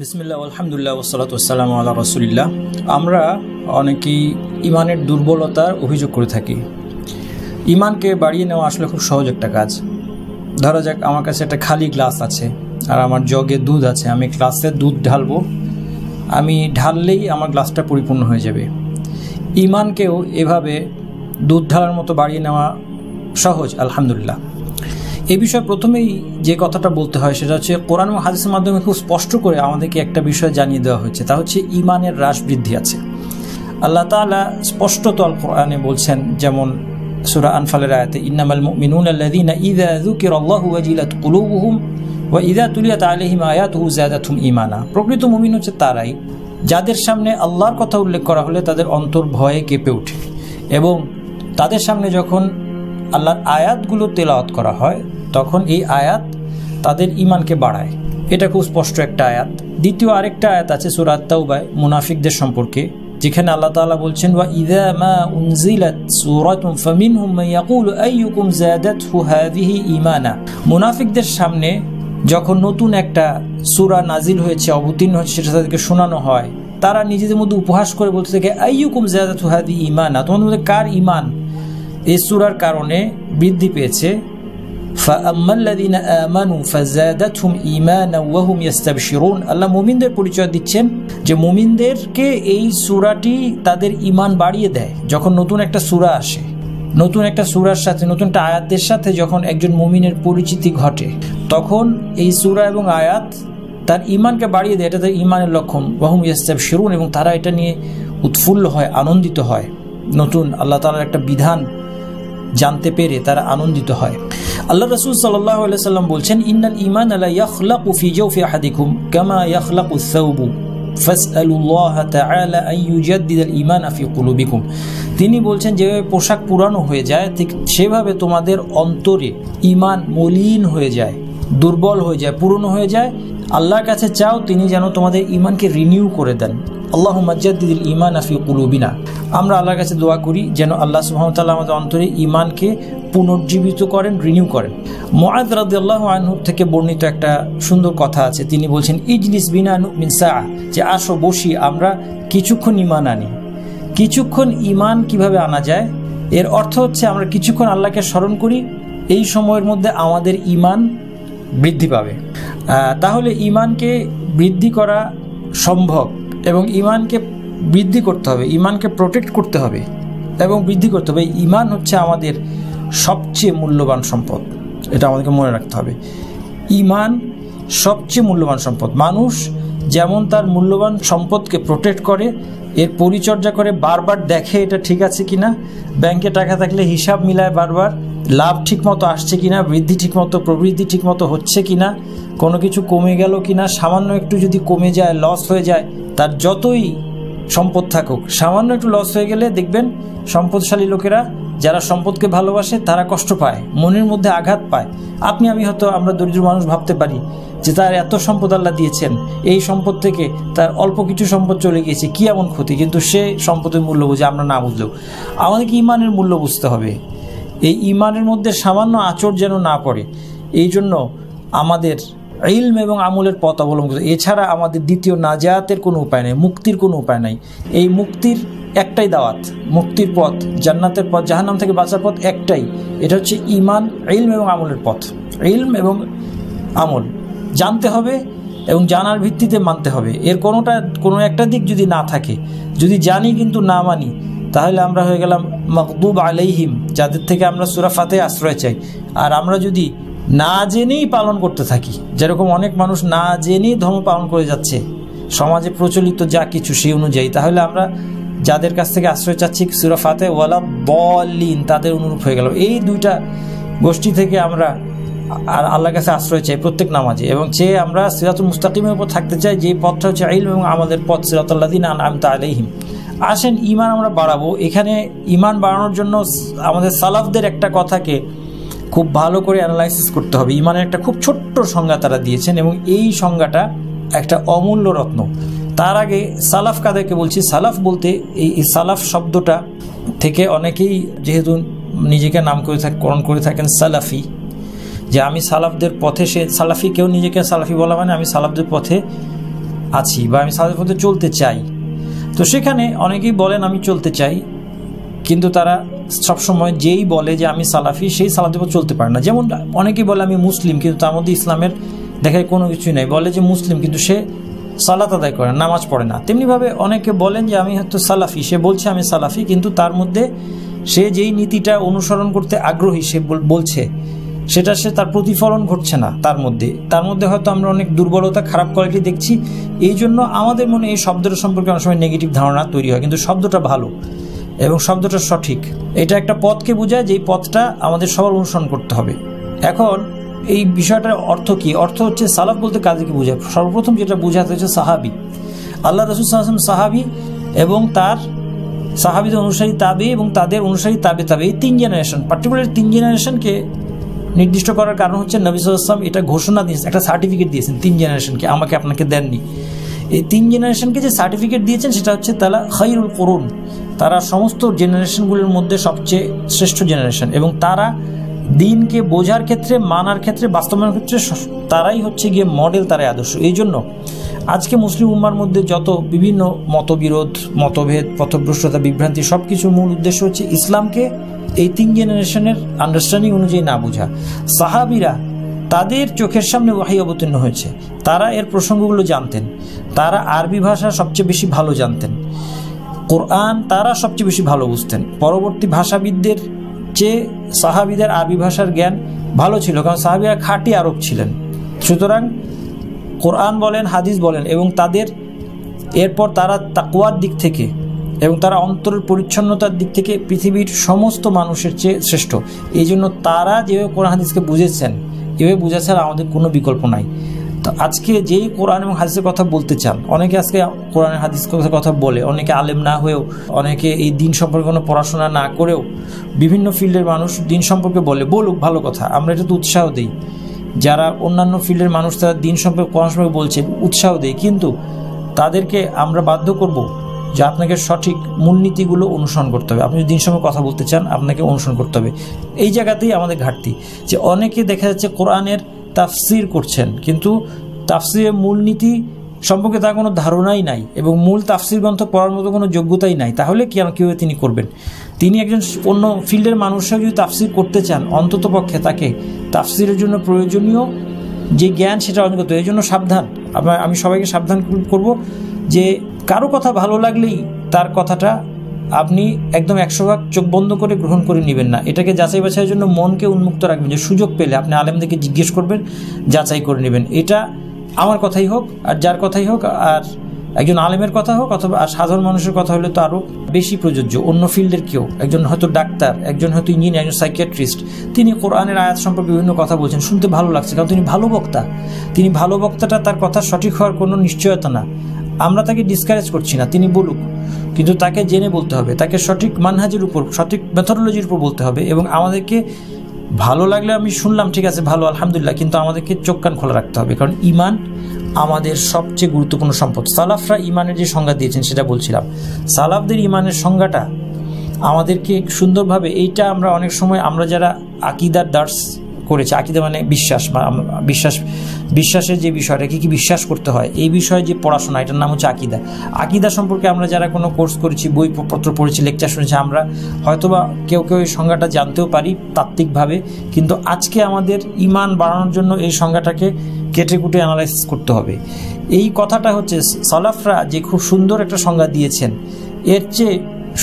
বিসমিল্লাহ আলহামদুলিল্লাহ ওয়াসসালাতু ওয়াসসালামু আলা রাসূলিল্লাহ। আমরা অনেকেই ইমানের দুর্বলতার অভিযোগ করে থাকি। ইমানকে বাড়িয়ে নেওয়া আসলে খুব সহজ একটা কাজ। ধরা যাক আমার কাছে একটা খালি গ্লাস আছে আর আমার জগে দুধ আছে, আমি গ্লাসে দুধ ঢালবো, আমি ঢাললেই আমার গ্লাসটা পরিপূর্ণ হয়ে যাবে। ইমানকেও এভাবে দুধ ঢালার মতো বাড়িয়ে নেওয়া সহজ আলহামদুলিল্লাহ। এই বিষয়ে প্রথমেই যে কথাটা বলতে হয় সেটা হচ্ছে কোরআন ও হাদিসের মাধ্যমে খুব স্পষ্ট করে আমাদেরকে একটা বিষয় জানিয়ে দেওয়া হয়েছে, তা হচ্ছে ইমানের হ্রাস বৃদ্ধি আছে। আল্লাহ তাআলা স্পষ্টত আল কোরআনে বলছেন, যেমন সূরা আনফালের আয়াতে ইন্নামাল মুমিনুনা আল্লাযীনা ইযা যুকিরাল্লাহু ওয়াজিলাত কুলুবুহুম ওয়া ইযা তুলিয়াত আলাইহিম আয়াতুহু যাদাতহুম ঈমানা। প্রকৃত মুমিন হচ্ছে তারাই যাদের সামনে আল্লাহর কথা উল্লেখ করা হলে তাদের অন্তর ভয়ে কেঁপে ওঠে এবং তাদের সামনে যখন আল্লাহর আয়াতগুলো তেলাওয়াত করা হয় তখন এই আয়াত তাদের ঈমানকে বাড়ায়। এটা খুব স্পষ্ট একটা আয়াত। দ্বিতীয় আরেকটা আয়াত আছে সূরা আত-তাওবায় মুনাফিকদের সম্পর্কে, যেখানে আল্লাহ তাআলা বলছেন ওয়া ইযা মা উনজিলাত সূরাতুন ফামিনহুম মান ইয়াকুলু আইয়ুকুম যাদাতহু হাযিহি ঈমানা। মুনাফিকদের সামনে যখন নতুন একটা সূরা নাজিল হয়েছে, অবতীর্ণ হয়েছে, সেটা তাদেরকে শোনানো হয়, তারা নিজেদের মধ্যে উপহাস করে বলতে থাকে আইয়ুকুম যাদাতহু হাযিহি ঈমানা, তোমাদের মধ্যে কার ঈমান এই সূরার কারণে বৃদ্ধি পেয়েছে। ফাআম্মাল্লাযীনা আমানু ফাযাদাতহুম ঈমানা ওয়া হুম ইস্তাবশিরুন। আল্লাহ মুমিনদের পরিচয় দিচ্ছেন যে মুমিনদেরকে এই সূরাটি তাদের ঈমান বাড়িয়ে দেয়। যখন নতুন একটা সূরা আসে, নতুন একটা সূরার সাথে, নতুন একটা আয়াতের সাথে যখন একজন মুমিনের পরিচিতি ঘটে, তখন এই সূরা এবং আয়াত তার ঈমানকে বাড়িয়ে দেয়। এটা তার ঈমানের লক্ষণ। ওয়া হুম ইস্তাবশিরুন, এবং তারা এটা নিয়ে উৎফুল্ল হয়, আনন্দিত হয়। নতুন আল্লাহ তাআলার একটা বিধান জানতে পেরে তারা আনন্দিত হয়। আল্লাহ রাসূল সাল্লাল্লাহু আলাইহি ওয়াসাল্লাম বলছেন ইন্নাল ঈমান লা ইয়াখলাকু ফি জাওফি আহাদিকুম কামা ইয়াখলাকু আস-সাওবু ফাসআলুল্লাহ তাআলা আন ইউজাদ্দিদাল ঈমানা ফি কুলুবিকুম। তিনি বলছেন যে পোশাক পুরানো হয়ে যায় ঠিক সেভাবে তোমাদের অন্তরে ঈমান মলিন হয়ে যায়, দুর্বল হয়ে যায়, পুরনো হয়ে যায়। আল্লাহর কাছে চাও তিনি যেন তোমাদের ঈমানকে রিনিউ করে দেন। আল্লাহুম্মা জাদ্দিদিল ঈমানা ফি কুলুবিনা। আমরা আল্লাহর কাছে দোয়া করি যেন আল্লাহ সুবহানাহু ওয়া তাআলা আমাদের অন্তরে ঈমানকে পুনর্জীবিত করেন, রিনিউ করেন। মুআয রাদিয়াল্লাহু আনহু থেকে বর্ণিত একটা সুন্দর কথা আছে। তিনি বলছেন ইজলিস বিনা নুমিন সাআ, যে আসো বসি আমরা কিছুক্ষণ ঈমান আনি। কিছুক্ষণ ঈমান কিভাবে আনা যায়? এর অর্থ হচ্ছে আমরা কিছুক্ষণ আল্লাহকে স্মরণ করি, এই সময়ের মধ্যে আমাদের ঈমান বৃদ্ধি পাবে। তাহলে ঈমানকে বৃদ্ধি করা সম্ভব এবং ঈমানকে বৃদ্ধি করতে হবে, ঈমানকে প্রোটেক্ট করতে হবে এবং বৃদ্ধি করতে হবে। ঈমান হচ্ছে আমাদের সবচেয়ে মূল্যবান সম্পদ, এটা আমাদেরকে মনে রাখতে হবে। ঈমান সবচেয়ে মূল্যবান সম্পদ। মানুষ যেমন তার মূল্যবান সম্পদকে প্রোটেক্ট করে, এর পরিচর্যা করে, বারবার দেখে এটা ঠিক আছে কিনা, ব্যাংকে টাকা থাকলে হিসাব মিলায় বারবার, লাভ ঠিকমতো আসছে কিনা, বৃদ্ধি ঠিকমতো, প্রবৃদ্ধি ঠিকমতো হচ্ছে কিনা, কোনো কিছু কমে গেল কিনা, সামান্য একটু যদি কমে যায়, লস হয়ে যায়, তার যতই সম্পদ থাকুক, সামান্য একটু লস হয়ে গেলে দেখবেন সম্পদশালী লোকেরা যারা সম্পদকে ভালোবাসে তারা কষ্ট পায়, মনের মধ্যে আঘাত পায়। আপনি আমি হয়তো আমরা দরিদ্র মানুষ ভাবতে পারি যে তার এত সম্পদ আল্লাহ দিয়েছেন, এই সম্পদ থেকে তার অল্প কিছু সম্পদ চলে গিয়েছে, কি এমন ক্ষতি? কিন্তু সে সম্পদের মূল্য বুঝে, আমরা না বুঝলেও। আমাদেরকে ঈমানের মূল্য বুঝতে হবে। এই ঈমানের মধ্যে সামান্য আঁচড় যেন না পড়ে, এই জন্য আমাদের ইলম এবং আমলের পথ অবলম্বন। এছাড়া আমাদের দ্বিতীয় নাজাতের কোনো উপায় নেই, মুক্তির কোনো উপায় নাই। এই মুক্তির একটাই দাওয়াত, মুক্তির পথ, জান্নাতের পথ, জাহান্নাম থেকে বাঁচার পথ একটাই, এটা হচ্ছে ঈমান, ইলম এবং আমলের পথ। ইলম এবং আমল জানতে হবে এবং জানার ভিত্তিতে মানতে হবে। এর কোনো একটা দিক যদি না থাকে, যদি জানি কিন্তু না মানি, তাহলে আমরা হয়ে গেলাম মাগদুব আলাইহিম, যাদের থেকে আমরা সূরা ফাতিহা আশ্রয় চাই। আর আমরা যদি না জেনেই পালন করতে থাকি, যেরকম অনেক মানুষ না জেনেই ধর্ম পালন করে যাচ্ছে সমাজে প্রচলিত যা কিছু সেই অনুযায়ী, তাহলে আমরা যাদের কাছ থেকে আশ্রয় চাচ্ছি সূরা ফাতিহা ওয়ালা দাল্লিন, তাদের অনুরূপ হয়ে গেল। এই দুইটা গোষ্ঠী থেকে আমরা আর আল্লাহর কাছে আশ্রয় চাই প্রত্যেক নামাজে, এবং চেয়ে আমরা সিরাতুল মুস্তাকিমের উপর থাকতে চাই, যে পথটা হচ্ছে ইলম এবং আমাদের পথ, সিরাতাল লাযিনা আনআমতা আলাইহিম। আসেন ঈমান আমরা বাড়াবো। এখানে ঈমান বাড়ানোর জন্য আমাদের সালাফদের একটা কথাকে খুব ভালো করে অ্যানালাইসিস করতে হবে। ঈমানের একটা খুব ছোট্ট সংজ্ঞা তারা দিয়েছেন এবং এই সংজ্ঞাটা একটা অমূল্য রত্ন। তার আগে সালাফ কাদেরকে বলছি? সালাফ বলতে এই সালাফ শব্দটা থেকে অনেকেই যেহেতু নিজেকে নামকরণ করে থাকেন সালাফি, যে আমি সালাফদের পথে, সে সালাফি, কেউ নিজেকে সালাফি বলা মানে আমি সালাফদের পথে আছি বা আমি সালাফের পথে চলতে চাই। তো সেখানে অনেকেই বলেন আমি চলতে চাই, কিন্তু তারা সবসময় যেই বলে যে আমি সালাফি সেই সালাফের পথে চলতে পারে না। যেমন অনেকেই বলে আমি মুসলিম, কিন্তু তার মধ্যে ইসলামের দেখায় কোনো কিছুই নাই, বলে যে মুসলিম কিন্তু সে সালাত আদায় করে না, নামাজ পড়ে না। তেমনিভাবে অনেকে বলেন যে আমি হয়তো সালাফি, সে বলছে আমি সালাফি, কিন্তু তার মধ্যে সে যেই নীতিটা অনুসরণ করতে আগ্রহী সে বলছে সেটা সে তার প্রতিফলন ঘটছে না তার মধ্যে হয়তো আমরা অনেক দুর্বলতা, খারাপ কোয়ালিটি দেখছি। এই জন্য আমাদের মনে এই শব্দটা সম্পর্কে অনেক সময় নেগেটিভ ধারণা তৈরি হয়, কিন্তু শব্দটা ভালো এবং শব্দটা সঠিক। এটা একটা পথকে বোঝায়, যেই পথটা আমাদের সবার অনুসরণ করতে হবে। এখন এই বিষয়টার অর্থ কি? অর্থ হচ্ছে সালাফ বলতে কাদেরকে বোঝায়? সর্বপ্রথম যেটা বোঝাতে হচ্ছে সাহাবি, আল্লাহ রাসূল সাল্লাল্লাহু আলাইহি ওয়াসাল্লাম সাহাবি এবং তার সাহাবিদের অনুসারী তাবে এবং তাদের অনুসারী তাবে তাবে, এই 3 জেনারেশন, পার্টিকুলার 3 জেনারেশনকে নির্দিষ্ট করার কারণ হচ্ছে নবী সাল্লাল্লাহু আলাইহি ওয়াসাল্লাম এটা ঘোষণা দিয়েছেন, একটা সার্টিফিকেট দিয়েছেন 3 জেনারেশনকে, আমাকে আপনাকে দেননি। এই 3 জেনারেশনকে যে সার্টিফিকেট দিয়েছেন সেটা হচ্ছে তারা খায়রুল কুরুন, তারা সমস্ত জেনারেশনগুলোর মধ্যে সবচেয়ে শ্রেষ্ঠ জেনারেশন, এবং তারা দিনকে বোঝার ক্ষেত্রে, মানার ক্ষেত্রে, বাস্তবায়নের ক্ষেত্রে তারাই হচ্ছে গিয়ে মডেল, তারাই আদর্শ। এই জন্য আজকে মুসলিম উম্মার মধ্যে যত বিভিন্ন মতবিরোধ, মতভেদ, পথভ্রষ্টতা, বিভ্রান্তি, সব কিছুর মূল উদ্দেশ্য হচ্ছে ইসলামকে এই 3 জেনারেশনের আন্ডারস্ট্যান্ডিং অনুযায়ী না বোঝা। সাহাবিরা তাদের চোখের সামনে ওয়াহী অবতীর্ণ হয়েছে, তারা এর প্রসঙ্গগুলো জানতেন, তারা আরবি ভাষা সবচেয়ে বেশি ভালো জানতেন, কোরআন তারা সবচেয়ে বেশি ভালো বুঝতেন। পরবর্তী ভাষাবিদদের চেয়ে সাহাবিদের আরবি ভাষার জ্ঞান ভালো ছিল, কারণ সাহাবিরা খাঁটি আরব ছিলেন। সুতরাং কোরআন বলেন, হাদিস বলেন, এবং তাদের এরপর তারা তাকওয়ার দিক থেকে এবং তারা অন্তরের পরিচ্ছন্নতার দিক থেকে পৃথিবীর সমস্ত মানুষের চেয়ে শ্রেষ্ঠ। এই জন্য তারা যেভাবে কোরআন হাদিসকে বুঝেছেন, এভাবে বোঝা ছাড়া আমাদের কোনো বিকল্প নাই। তো আজকে যেই কোরআন এবং হাদিসের কথা বলতে চান, অনেকে আজকে কোরআন হাদিসের কথা বলে, অনেকে আলেম না হয়েও, অনেকে এই দিন সম্পর্কে কোনো পড়াশোনা না করেও বিভিন্ন ফিল্ডের মানুষ দিন সম্পর্কে বলুক, ভালো কথা, আমরা এটা তো উৎসাহ দিই। যারা অন্যান্য ফিল্ডের মানুষ তারা দিন সম্পর্কে কোরআন সম্পর্কে বলছে, উৎসাহ দেয়, কিন্তু তাদেরকে আমরা বাধ্য করব যে আপনাকে সঠিক মূলনীতিগুলো অনুসরণ করতে হবে। আপনি যদি দিন সম্পর্কে কথা বলতে চান, আপনাকে অনুসরণ করতে হবে। এই জায়গাতেই আমাদের ঘাটতি, যে অনেকে দেখা যাচ্ছে কোরআনের তাফসির করছেন, কিন্তু তাফসিরের মূলনীতি সম্পর্কে তার কোনো ধারণাই নাই এবং মূল তাফসির গ্রন্থ পড়ার মতো কোনো যোগ্যতাই নাই। তাহলে কীভাবে তিনি করবেন? তিনি একজন অন্য ফিল্ডের মানুষরা যদি তাফসির করতে চান, অন্তত পক্ষে তাকে তাফসিরের জন্য প্রয়োজনীয় যে জ্ঞান সেটা অর্জন করতে হবে। এই জন্য সাবধান, আমি সবাইকে সাবধান করব যে কারো কথা ভালো লাগলেই তার কথাটা আপনি একদম 100% চোখ বন্ধ করে গ্রহণ করে নেবেন না। এটাকে যাচাই বাছাইয়ের জন্য মনকে উন্মুক্ত রাখবেন, যে সুযোগ পেলে আপনি আলেমদেরকে জিজ্ঞেস করবেন, যাচাই করে নেবেন। এটা আমার কথাই হোক আর যার কথাই হোক, আর একজন আলেমের কথা হোক অথবা আর সাধারণ মানুষের কথা হলে তো আরও বেশি প্রযোজ্য। অন্য ফিল্ডের কেউ, একজন হয়তো ডাক্তার, একজন হয়তো ইঞ্জিনিয়ার, একজন সাইকিয়াট্রিস্ট, তিনি কোরআনের আয়াত সম্পর্কে বিভিন্ন কথা বলছেন, শুনতে ভালো লাগছে কারণ তিনি ভালো বক্তা। তিনি ভালো বক্তাটা তার কথা সঠিক হওয়ার কোনো নিশ্চয়তা না। আমরা তাকে ডিসকারেজ করছি না, তিনি বলুক, কিন্তু তাকে জেনে বলতে হবে, তাকে সঠিক মানহাজের উপর, সঠিক মেথোডোলজির উপর বলতে হবে। এবং আমাদেরকে ভালো লাগলে আমি শুনলাম, ঠিক আছে, ভালো, আলহামদুলিল্লাহ, কিন্তু আমাদেরকে চোখ কান খোলা রাখতে হবে, কারণ ঈমান আমাদের সবচেয়ে গুরুত্বপূর্ণ সম্পদ। সালাফরা ঈমানের যে সংজ্ঞা দিয়েছেন সেটা বলছিলাম, সালাফদের ঈমানের সংজ্ঞাটা আমাদেরকে সুন্দরভাবে, এইটা আমরা অনেক সময় আমরা যারা আকীদার দার্স করেছি, আকীদা মানে বিশ্বাসের যে বিষয়টা, কি বিশ্বাস করতে হয়, এই বিষয়ে যে পড়াশোনা, এটার নাম হচ্ছে আকীদা। আকীদা সম্পর্কে আমরা যারা কোনো কোর্স করেছি, বইপত্র পড়েছি, লেকচার শুনেছি, আমরা হয়তোবা কেউ এই সংজ্ঞাটা জানতেও পারি তাত্ত্বিকভাবে, কিন্তু আজকে আমাদের ঈমান বাড়ানোর জন্য এই সংজ্ঞাটাকে কেটে কুটে অ্যানালাইসিস করতে হবে। এই কথাটা হচ্ছে সালাফরা যে খুব সুন্দর একটা সংজ্ঞা দিয়েছেন, এর চেয়ে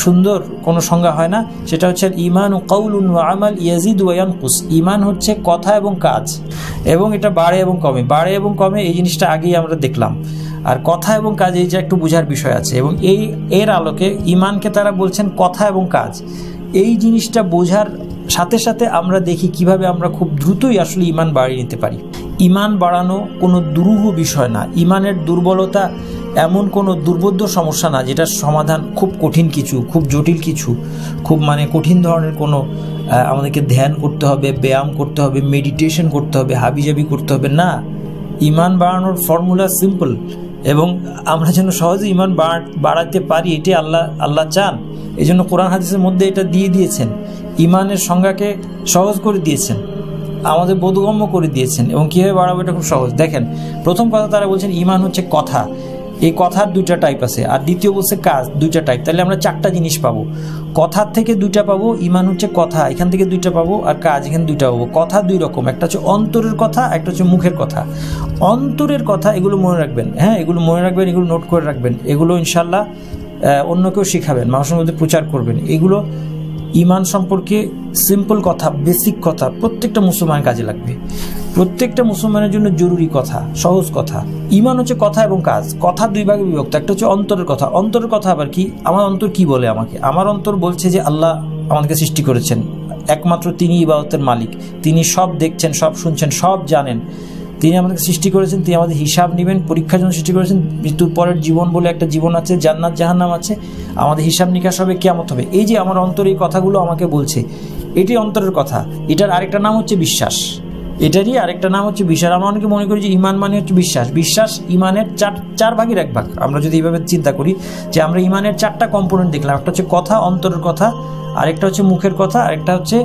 সুন্দর কোনো সংজ্ঞা হয় না। সেটা হচ্ছে ঈমান কাউলুন ওয়া আমাল ইয়াজিদু ওয়া ইয়ানকুস। ঈমান হচ্ছে কথা এবং কাজ, এবং এটা বাড়ে এবং কমে, এই জিনিসটা আগেই আমরা দেখলাম। আর কথা এবং কাজ, এই যে একটু বোঝার বিষয় আছে, এবং এর আলোকে ঈমানকে তারা বলছেন কথা এবং কাজ। এই জিনিসটা বোঝার সাথে সাথে আমরা দেখি কিভাবে আমরা খুব দ্রুতই আসলে ঈমান বাড়িয়ে নিতে পারি। ঈমান বাড়ানো কোনো দুরূহ বিষয় না। ঈমানের দুর্বলতা এমন কোনো দুর্বোধ্য সমস্যা না যেটার সমাধান খুব কঠিন কিছু, খুব জটিল কিছু, খুব কঠিন ধরনের কোনো আমাদেরকে ধ্যান করতে হবে, ব্যায়াম করতে হবে, মেডিটেশন করতে হবে, হাবিজাবি করতে হবে না। ঈমান বাড়ানোর ফর্মুলা সিম্পল, এবং আমরা যেন সহজে ঈমান বাড়াতে পারি, এটাই আল্লাহ চান। এই জন্য কোরআন হাদিসের মধ্যে এটা দিয়ে দিয়েছেন, ঈমানের সংজ্ঞাকে সহজ করে দিয়েছেন, আমাদের বোধগম্য করে দিয়েছেন, এবং কীভাবে বাড়াবো এটা খুব সহজ। দেখেন, প্রথম কথা তারা বলছেন ঈমান হচ্ছে কথা, এই কথার দুইটা টাইপ আছে, আর দ্বিতীয় বলছে কাজ, দুইটা টাইপ। তাহলে আমরা চারটা জিনিস পাবো। কথার থেকে দুইটা পাবো, ইমান হচ্ছে কথা, এখান থেকে দুইটা পাবো, আর কাজ এখানে দুইটা পাবো। কথা দুই রকম, একটা হচ্ছে অন্তরের কথা, একটা হচ্ছে মুখের কথা। অন্তরের কথা এগুলো মনে রাখবেন, হ্যাঁ, এগুলো মনে রাখবেন, এগুলো নোট করে রাখবেন, এগুলো ইনশাল্লাহ অন্যকেও শিখাবেন, মানুষের মধ্যে প্রচার করবেন। এগুলো ইমান সম্পর্কে সিম্পল কথা, বেসিক কথা, প্রত্যেকটা মুসলমানের কাজে লাগবে, প্রত্যেকটা মুসলমানের জন্য জরুরি কথা, সহজ কথা। ইমান হচ্ছে কথা এবং কাজ। কথা দুই ভাগে বিভক্ত, একটা হচ্ছে অন্তরের কথা। অন্তরের কথা আবার কি? আমার অন্তর কি বলে আমাকে? আমার অন্তর বলছে যে আল্লাহ আমাদেরকে সৃষ্টি করেছেন, একমাত্র তিনি ইবাদতের মালিক, তিনি সব দেখছেন, সব শুনছেন, সব জানেন। তিনি আমাদেরকে সৃষ্টি করেছেন, তিনি আমাদের হিসাব নেবেন, পরীক্ষার জন্য সৃষ্টি করেছেন। মৃত্যুর পরের জীবন বলে একটা জীবন আছে, জান্নাত জাহান্নাম আছে, আমাদের হিসাব নিকাশ হবে, কিয়ামত হবে। এই যে আমার অন্তর এই কথাগুলো আমাকে বলছে, এটি অন্তরের কথা। এটার আরেকটা নাম হচ্ছে বিশ্বাস, এটারই আরেকটা নাম হচ্ছে বিশ্বাস। আমরা অনেকে মনে করি যে ইমান মানে হচ্ছে বিশ্বাস। বিশ্বাস ইমানের চার ভাগের এক ভাগ। আমরা যদি এইভাবে চিন্তা করি যে আমরা ইমানের চারটা কম্পোনেন্ট দেখলাম, একটা হচ্ছে কথা, অন্তরের কথা, আরেকটা হচ্ছে মুখের কথা, আরেকটা হচ্ছে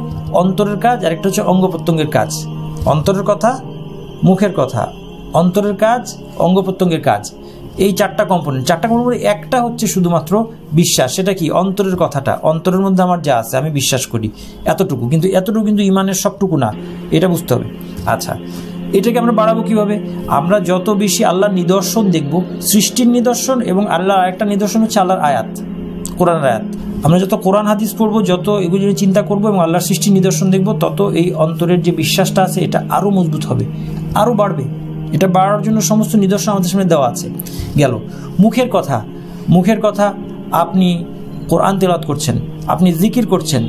অন্তরের কাজ, আরেকটা হচ্ছে অঙ্গ প্রত্যঙ্গের কাজ। অন্তরের কথা, মুখের কথা, অন্তরের কাজ, অঙ্গ প্রত্যঙ্গের কাজ, এই চারটা কম্পোনেন্ট। একটা হচ্ছে শুধুমাত্র বিশ্বাস। সেটা কি? অন্তরের কথাটা, অন্তরের মধ্যে আমার যা আছে আমি বিশ্বাস করি, এতটুকু। কিন্তু এতটুকু কিন্তু ইমানের সবটুকু না, এটা বুঝতে হবে। আচ্ছা, এটাকে আমরা বাড়াবো কিভাবে? আমরা যত বেশি আল্লাহর নিদর্শন দেখব, সৃষ্টির নিদর্শন, এবং আল্লাহর আরেকটা নিদর্শন হচ্ছে আল্লাহর আয়াত, কোরআনের আয়াত। আমরা যত কোরআন হাদিস পড়বো, যত এগুলো নিয়ে চিন্তা করবো এবং আল্লাহর সৃষ্টির নিদর্শন দেখবো, তত এই অন্তরের যে বিশ্বাসটা আছে এটা আরও মজবুত হবে, আরও বাড়বে। এটা বাড়ার জন্য সমস্ত নিদর্শন আমাদের সামনে দেওয়া আছে। গেল মুখের কথা। মুখের কথা, আপনি কোরআন তেলাওয়াত করছেন, আপনি জিকির করছেন,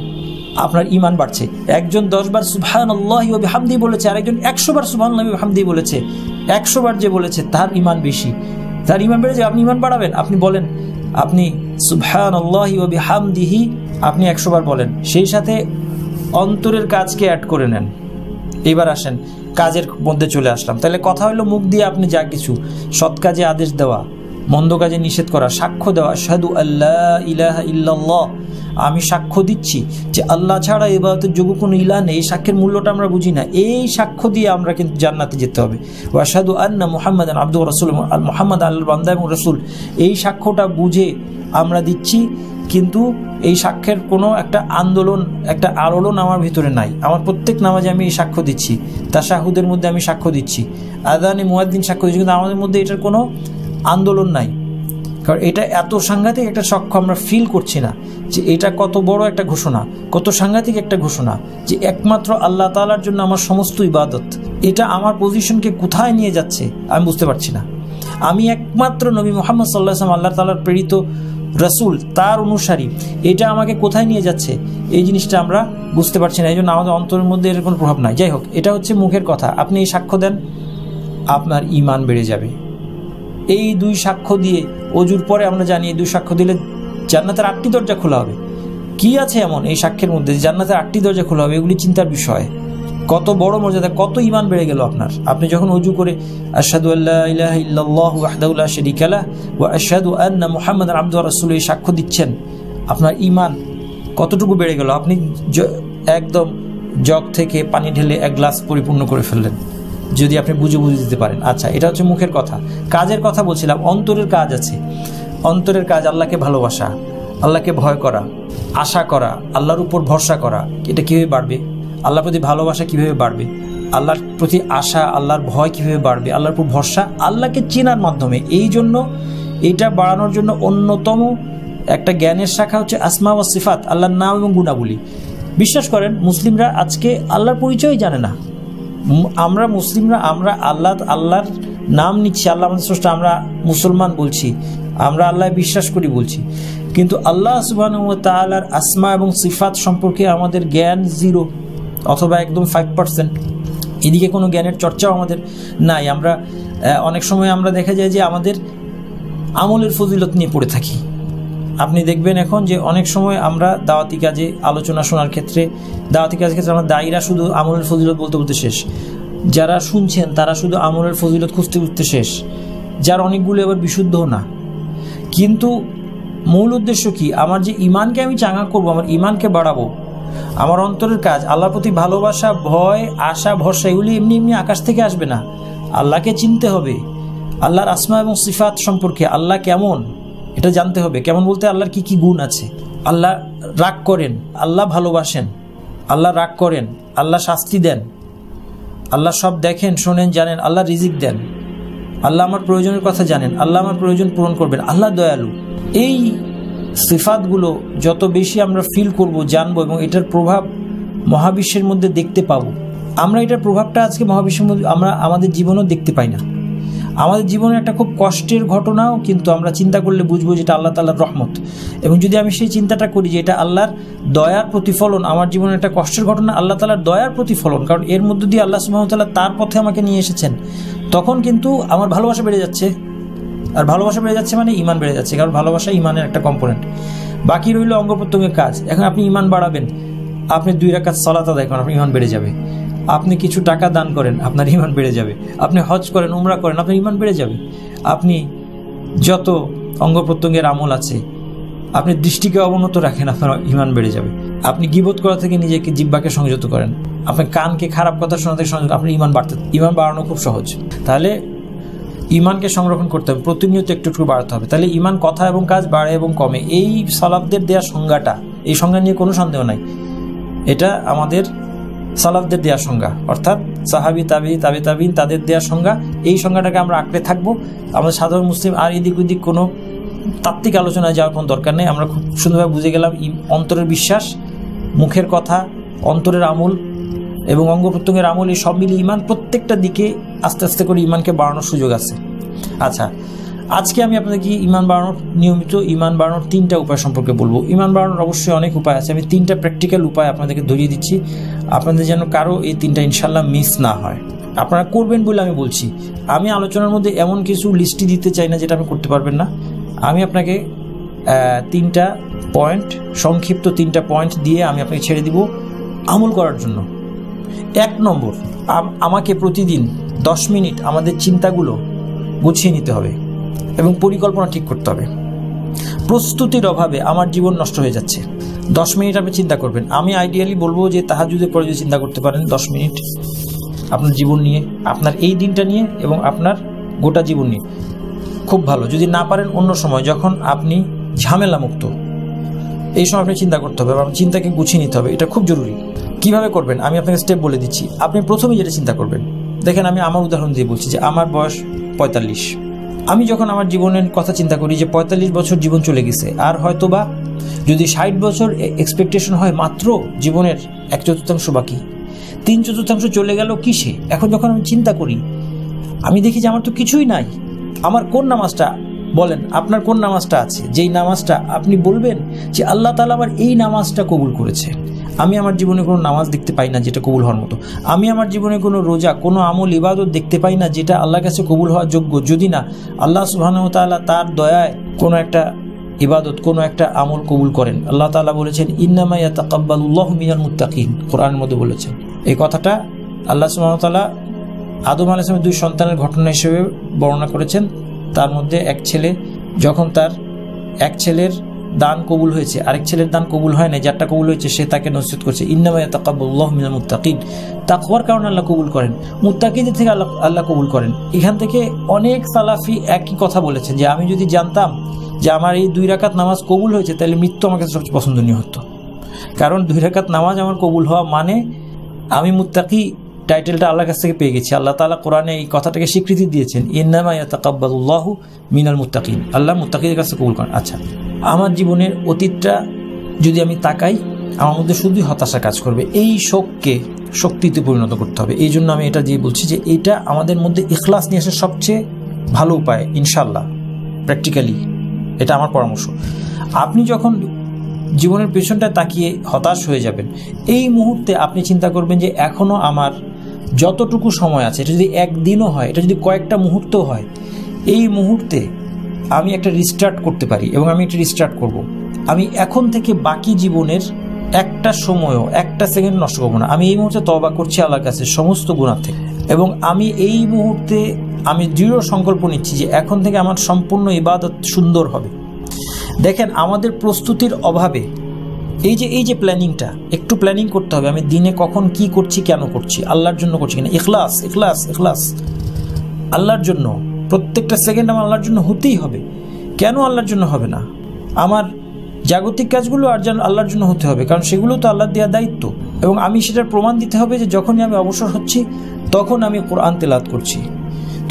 আপনার ইমান বাড়ছে। একজন 10 বার সুবহানাল্লাহি ওয়া বিহামদিহি বলেছে, আর একজন 100 বার সুবহানাল্লাহি ওয়া বিহামদিহি বলেছে। 100 বার যে বলেছে তার ইমান বেশি, তার ইমান বেড়ে যায়। আপনি ইমান বাড়াবেন, আপনি বলেন, আপনি সুবহানাল্লাহি ওয়া বিহামদিহি আপনি 100 বার বলেন, সেই সাথে অন্তরের কাজকে অ্যাড করে নেন। এবার আসেন কাজের মধ্যে চলে আসলাম। তাহলে কথা হলো মুখ দিয়ে আপনি যা কিছু সৎ কাজে আদেশ দেওয়া, মন্দ কাজে নিষেধ করা, সাক্ষ্য দেওয়া, আশহাদু আল্লা ইলাহা ইল্লাল্লাহ, আমি সাক্ষ্য দিচ্ছি যে আল্লাহ ছাড়া ইবাদতের যোগ্য কোনো ইলাহ নেই। এই সাক্ষ্যের মূল্যটা আমরা বুঝি না, এই সাক্ষ্য দিয়ে আমরা কিন্তু জান্নাতে যেতে হবে। ওয়া আশহাদু আন্না মুহাম্মাদান আবদুহু ওয়া রাসূলুহু, মুহাম্মদ আল্লাহর বান্দা এবং রাসূল, এই সাক্ষ্যটা বুঝে আমরা দিচ্ছি। কিন্তু এই সাক্ষ্যের কোনো একটা আন্দোলন, একটা আলোড়ন আমার ভিতরে নাই। আমার প্রত্যেক নামাজে আমি এই সাক্ষ্য দিচ্ছি, তাশাহুদের মধ্যে আমি সাক্ষ্য দিচ্ছি, আযানে মুয়াজ্জিন সাক্ষ্য দিচ্ছি, কিন্তু আমাদের মধ্যে এটার কোনো আন্দোলন নাই। কারণ এটা এত সাংঘাতিক একটা সাক্ষ্য, আমরা ফিল করছি না যে এটা কত বড় একটা ঘোষণা, কত সাংঘাতিক একটা ঘোষণা যে একমাত্র আল্লাহ তাআলার জন্য আমার সমস্ত ইবাদত। এটা আমার পজিশনকে কোথায় নিয়ে যাচ্ছে আমি বুঝতে পারছি না। আমি একমাত্র নবী মুহাম্মদ সাল্লাল্লাহু আলাইহি ওয়াসাল্লাম, আল্লাহ তাআলার প্রেরিত রাসূল, তার অনুসারী, এটা আমাকে কোথায় নিয়ে যাচ্ছে এই জিনিসটা আমরা বুঝতে পারছি না। এই জন্য আমাদের অন্তরের মধ্যে এর কোনো প্রভাব নাই। যাই হোক, এটা হচ্ছে মুখের কথা। আপনি এই সাক্ষ্য দেন, আপনার ঈমান বেড়ে যাবে। এই দুই সাক্ষ্য দিয়ে, অজুর পরে আমরা জানি এই দুই সাক্ষ্য দিলে জান্নাতের 8টি দরজা খোলা হবে। কি আছে এমন এই সাক্ষ্যের মধ্যে জান্নাতের 8টি দরজা খোলা হবে? এগুলি চিন্তার বিষয়। কত বড় মর্যাদা, কত ঈমান বেড়ে গেল আপনার। আপনি যখন অজু করে আশহাদু আল্লা ইলাহা ইল্লাল্লাহু ওয়াহদাহু লা শারীকা লাহু ওয়া আশহাদু আন্না মুহাম্মাদান আবদুহু ওয়া রাসূলুহু এই সাক্ষ্য দিচ্ছেন, আপনার ঈমান কতটুকু বেড়ে গেল। আপনি একদম জগ থেকে পানি ঢেলে 1 গ্লাস পরিপূর্ণ করে ফেললেন, যদি আপনি বুঝে দিতে পারেন। আচ্ছা, এটা হচ্ছে মুখের কথা। কাজের কথা বলছিলাম, অন্তরের কাজ আছে। অন্তরের কাজ আল্লাহকে ভালোবাসা, আল্লাহকে ভয় করা, আশা করা, আল্লাহর উপর ভরসা করা। এটা কীভাবে বাড়বে? আল্লাহর প্রতি ভালোবাসা কীভাবে বাড়বে? আল্লাহর প্রতি আশা, আল্লাহর ভয় কীভাবে বাড়বে? আল্লাহর উপর ভরসা আল্লাহকে চেনার মাধ্যমে। এই জন্য এটা বাড়ানোর জন্য অন্যতম একটা জ্ঞানের শাখা হচ্ছে আসমা ওয়া সিফাত, আল্লাহর নাম এবং গুণাবলী। বিশ্বাস করেন, মুসলিমরা আজকে আল্লাহর পরিচয় জানে না। আমরা মুসলিমরা, আমরা আল্লাহর নাম নিচ্ছি, আল্লাহ আমাদের স্রষ্টা, আমরা মুসলমান বলছি, আমরা আল্লাহ বিশ্বাস করি বলছি, কিন্তু আল্লাহ সুবহানাহু ওয়া তাআলার আসমা এবং সিফাত সম্পর্কে আমাদের জ্ঞান 0 অথবা একদম 5%। এদিকে কোনো জ্ঞানের চর্চাও আমাদের নাই। আমরা অনেক সময় আমরা দেখা যায় যে আমাদের আমলের ফজিলত নিয়ে পড়ে থাকি। আপনি দেখবেন এখন যে অনেক সময় আমরা দাওয়াতি কাজে আলোচনা শোনার ক্ষেত্রে, দাওয়াতি কাজের ক্ষেত্রে আমরা দায়ীরা শুধু আমলের ফজিলত বলতে বলতে শেষ, যারা শুনছেন তারা শুধু আমলের ফজিলত খুঁজতে খুঁজতে শেষ, যার অনেকগুলো এবার বিশুদ্ধও না। কিন্তু মূল উদ্দেশ্য কি? আমার যে ইমানকে আমি চাঙ্গা করবো, আমার ইমানকে বাড়াবো, আমার অন্তরের কাজ, আল্লাহর প্রতি ভালোবাসা, ভয়, আশা, ভরসা, এগুলি এমনি এমনি আকাশ থেকে আসবে না। আল্লাহকে চিনতে হবে, আল্লাহর আসমা এবং সিফাত সম্পর্কে, আল্লাহ কেমন এটা জানতে হবে। কেমন বলতে আল্লাহর কি কি গুণ আছে। আল্লাহ রাগ করেন, আল্লাহ ভালোবাসেন, আল্লাহ রাগ করেন, আল্লাহ শাস্তি দেন, আল্লাহ সব দেখেন, শোনেন, জানেন, আল্লাহ রিজিক দেন, আল্লাহ আমার প্রয়োজনের কথা জানেন, আল্লাহ আমার প্রয়োজন পূরণ করবেন, আল্লাহ দয়ালু। এই সিফাতগুলো যত বেশি আমরা ফিল করব, জানবো এবং এটার প্রভাব মহাবিশ্বের মধ্যে দেখতে পাবো। আমরা এটার প্রভাবটা আজকে মহাবিশ্বের মধ্যে আমরা আমাদের জীবনেও দেখতে পাই না। আমাদের জীবনে একটা খুব কষ্টের ঘটনাও কিন্তু আমরা চিন্তা করলে বুঝবো যেটা আল্লাহ তাআলার রহমত। এবং যদি আমি সেই চিন্তাটা করি যে এটা আল্লাহর দয়ার প্রতিফলন, আমার জীবনে একটা কষ্টের ঘটনা আল্লাহ তাআলার দয়ার প্রতিফলন, কারণ এর মধ্য দিয়ে আল্লাহ সুবহানাহু ওয়া তাআলা তার পথে আমাকে নিয়ে এসেছেন, তখন কিন্তু আমার ভালোবাসা বেড়ে যাচ্ছে। আর ভালোবাসা বেড়ে যাচ্ছে মানে ইমান বেড়ে যাচ্ছে, কারণ ভালোবাসা ইমানের একটা কম্পোনেন্ট। বাকি রইল অঙ্গ প্রত্যঙ্গের কাজ। এখন আপনি ইমান বাড়াবেন, আপনি 2 রাকাত সালাত আদায় করেন, আপনার ইমান বেড়ে যাবে। আপনি কিছু টাকা দান করেন, আপনার ইমান বেড়ে যাবে। আপনি হজ করেন, উমরা করেন, আপনার ইমান বেড়ে যাবে। আপনি যত অঙ্গ প্রত্যঙ্গের আমল আছে, আপনি দৃষ্টিকে অবনত রাখেন, আপনার ইমান বেড়ে যাবে। আপনি গীবত করা থেকে নিজেকে জিহ্বাকে সংযত করেন, আপনার কানকে খারাপ কথা শোনা থেকে সংযত, আপনার ইমান বাড়ানো খুব সহজ। তাহলে ইমানকে সংরক্ষণ করতে হবে, প্রতিনিয়ত একটু একটু বাড়াতে হবে। তাহলে ইমান কথা এবং কাজ বাড়ে এবং কমে। এই সালাফদের দেওয়া সংজ্ঞাটা, এই সংজ্ঞা নিয়ে কোনো সন্দেহ নাই, এটা আমাদের সালাফদের দেওয়া সংজ্ঞা, অর্থাৎ সাহাবি, তাবিঈন তাদের দেওয়া সংজ্ঞা। এই সংজ্ঞাটাকে আমরা আঁকড়ে থাকবো। আমাদের সাধারণ মুসলিম আর এদিক ওদিক কোনো তাত্ত্বিক আলোচনায় যাওয়ার কোনো দরকার নেই। আমরা খুব সুন্দরভাবে বুঝে গেলাম অন্তরের বিশ্বাস, মুখের কথা, অন্তরের আমল এবং অঙ্গ প্রত্যঙ্গের আমল, এই সব মিলিয়ে ইমান, প্রত্যেকটা দিকে আস্তে আস্তে করে ইমানকে বাড়ানোর সুযোগ আছে। আচ্ছা, আজকে আমি আপনাদেরকে নিয়মিত ইমান বাড়ানোর 3টা উপায় সম্পর্কে বলবো। ইমান বাড়ানোর অবশ্যই অনেক উপায় আছে, আমি 3টা প্র্যাকটিক্যাল উপায় আপনাদেরকে ধরিয়ে দিচ্ছি, আপনাদের যেন কারো এই 3টা ইনশাল্লাহ মিস না হয়। আপনারা করবেন বলে আমি বলছি। আমি আলোচনার মধ্যে এমন কিছু লিস্টি দিতে চাই না যেটা আপনি করতে পারবেন না। আমি আপনাকে 3টা পয়েন্ট, সংক্ষিপ্ত 3টা পয়েন্ট দিয়ে আমি আপনাকে ছেড়ে দিব আমল করার জন্য। 1 নম্বর, আমাকে প্রতিদিন 10 মিনিট আমাদের চিন্তাগুলো গুছিয়ে নিতে হবে এবং পরিকল্পনা ঠিক করতে হবে। প্রস্তুতির অভাবে আমার জীবন নষ্ট হয়ে যাচ্ছে। 10 মিনিট আপনি চিন্তা করবেন। আমি আইডিয়ালি বলবো যে তাহাজ্জুদের পরে যদি চিন্তা করতে পারেন 10 মিনিট আপনার জীবন নিয়ে, আপনার এই দিনটা নিয়ে এবং আপনার গোটা জীবন নিয়ে, খুব ভালো। যদি না পারেন অন্য সময়, যখন আপনি ঝামেলা মুক্ত, এই সময় আপনি চিন্তা করতে হবে, আপনার চিন্তাকে গুছিয়ে নিতে হবে। এটা খুব জরুরি। কিভাবে করবেন আমি আপনাকে স্টেপ বলে দিচ্ছি। আপনি প্রথমে যেটা চিন্তা করবেন, দেখেন আমি আমার উদাহরণ দিয়ে বলছি যে আমার বয়স 45। আমি যখন আমার জীবনের কথা চিন্তা করি যে 45 বছর জীবন চলে গেছে, আর হয়তো বা যদি 60 বছর এক্সপেকটেশন হয়, মাত্র জীবনের 1/4 বাকি, 3/4 চলে গেল কিসে। এখন যখন আমি চিন্তা করি, আমি দেখি যে আমার তো কিছুই নাই। আমার কোন নামাজটা, বলেন আপনার কোন নামাজটা আছে, যেই নামাজটা আপনি বলবেন যে আল্লাহ তাআলা আমার এই নামাজটা কবুল করেছে। আমি আমার জীবনে কোনো নামাজ দেখতে পাই না যেটা কবুল হওয়ার মতো। আমি আমার জীবনে কোনো রোজা, কোনো আমল, ইবাদত দেখতে পাই না যেটা আল্লাহর কাছে কবুল হওয়ার যোগ্য, যদি না আল্লাহ সুবহানাহু ওয়া তাআলা তার দয়ায় কোনো একটা ইবাদত, কোনো একটা আমল কবুল করেন। আল্লাহ তাআলা বলেছেন ইন্নামা ইয়াতাকাব্বালুল্লাহু মিনাল মুত্তাকিন, কোরআনের মধ্যে বলেছেন। এই কথাটা আল্লাহ সুবহানাহু ওয়া তাআলা আদম আলাইহিস সালামের 2 সন্তানের ঘটনা হিসেবে বর্ণনা করেছেন। তার মধ্যে এক ছেলে, যখন তার এক ছেলের দান কবুল হয়েছে, আরেক ছেলের দান কবুল হয় না, যারটা কবুল হয়েছে সে তাকে নসিহত করছে ইন্নামা ইয়াতাকাব্বালুল্লাহু মিনাল মুত্তাকিন। তাকওয়ার কারণে আল্লাহ কবুল করেন, মুত্তাকিদের থেকে আল্লাহ কবুল করেন। এখান থেকে অনেক সালাফি একই কথা বলেছেন যে আমি যদি জানতাম যে আমার এই 2 রাকাত নামাজ কবুল হয়েছে, তাহলে মৃত্যু আমার কাছে সবচেয়ে পছন্দনীয় হতো। কারণ 2 রাকাত নামাজ আমার কবুল হওয়া মানে আমি মুত্তাকি টাইটেলটা আল্লাহর কাছ থেকে পেয়ে গেছি। আল্লাহ তাআলা কোরআনে এই কথাটাকে স্বীকৃতি দিয়েছেন, ইন্নামা ইয়াতাকাব্বালুল্লাহু মিনাল মুত্তাকিন, আল্লাহ মুত্তাকিদের কাছে কবুল করেন। আচ্ছা, আমার জীবনের অতীতটা যদি আমি তাকাই, আমার মধ্যে শুধুই হতাশা কাজ করবে। এই শোককে শক্তিতে পরিণত করতে হবে। এই জন্য আমি এটা দিয়ে বলছি যে এটা আমাদের মধ্যে ইখলাস নিয়ে আসার সবচেয়ে ভালো উপায়, ইনশাল্লাহ, প্র্যাকটিক্যালি এটা আমার পরামর্শ। আপনি যখন জীবনের পেছনটা তাকিয়ে হতাশ হয়ে যাবেন, এই মুহূর্তে আপনি চিন্তা করবেন যে এখনও আমার যতটুকু সময় আছে, এটা যদি একদিনও হয়, এটা যদি কয়েকটা মুহূর্ত হয়, এই মুহূর্তে আমি একটা রিস্টার্ট করতে পারি এবং আমি একটা রিস্টার্ট করব। আমি এখন থেকে বাকি জীবনের একটা সময়ও, একটা সেকেন্ড নষ্ট করবো না। আমি এই মুহূর্তে তওবা করছি আল্লাহর কাছে সমস্ত গুনাহ থেকে, এবং আমি এই মুহূর্তে আমি দৃঢ় সংকল্প নিচ্ছি যে এখন থেকে আমার সম্পূর্ণ ইবাদত সুন্দর হবে। দেখেন, আমাদের প্রস্তুতির অভাবে এই যে প্ল্যানিংটা, একটু প্ল্যানিং করতে হবে। আমি দিনে কখন কি করছি, কেন করছি, আল্লাহর জন্য করছি কিনা, ইখলাস ইখলাস ইখলাস, আল্লাহর জন্য প্রত্যেকটা সেকেন্ড আমার আল্লাহর জন্য হতেই হবে। কেন আল্লাহর জন্য হবে না? আমার জাগতিক কাজগুলো আর যেন আল্লাহর জন্য হতে হবে, কারণ সেগুলো তো আল্লাহর দেওয়া দায়িত্ব। এবং আমি সেটার প্রমাণ দিতে হবে যে যখনই আমি অবসর হচ্ছি তখন আমি কোরআন তেলাওয়াত করছি,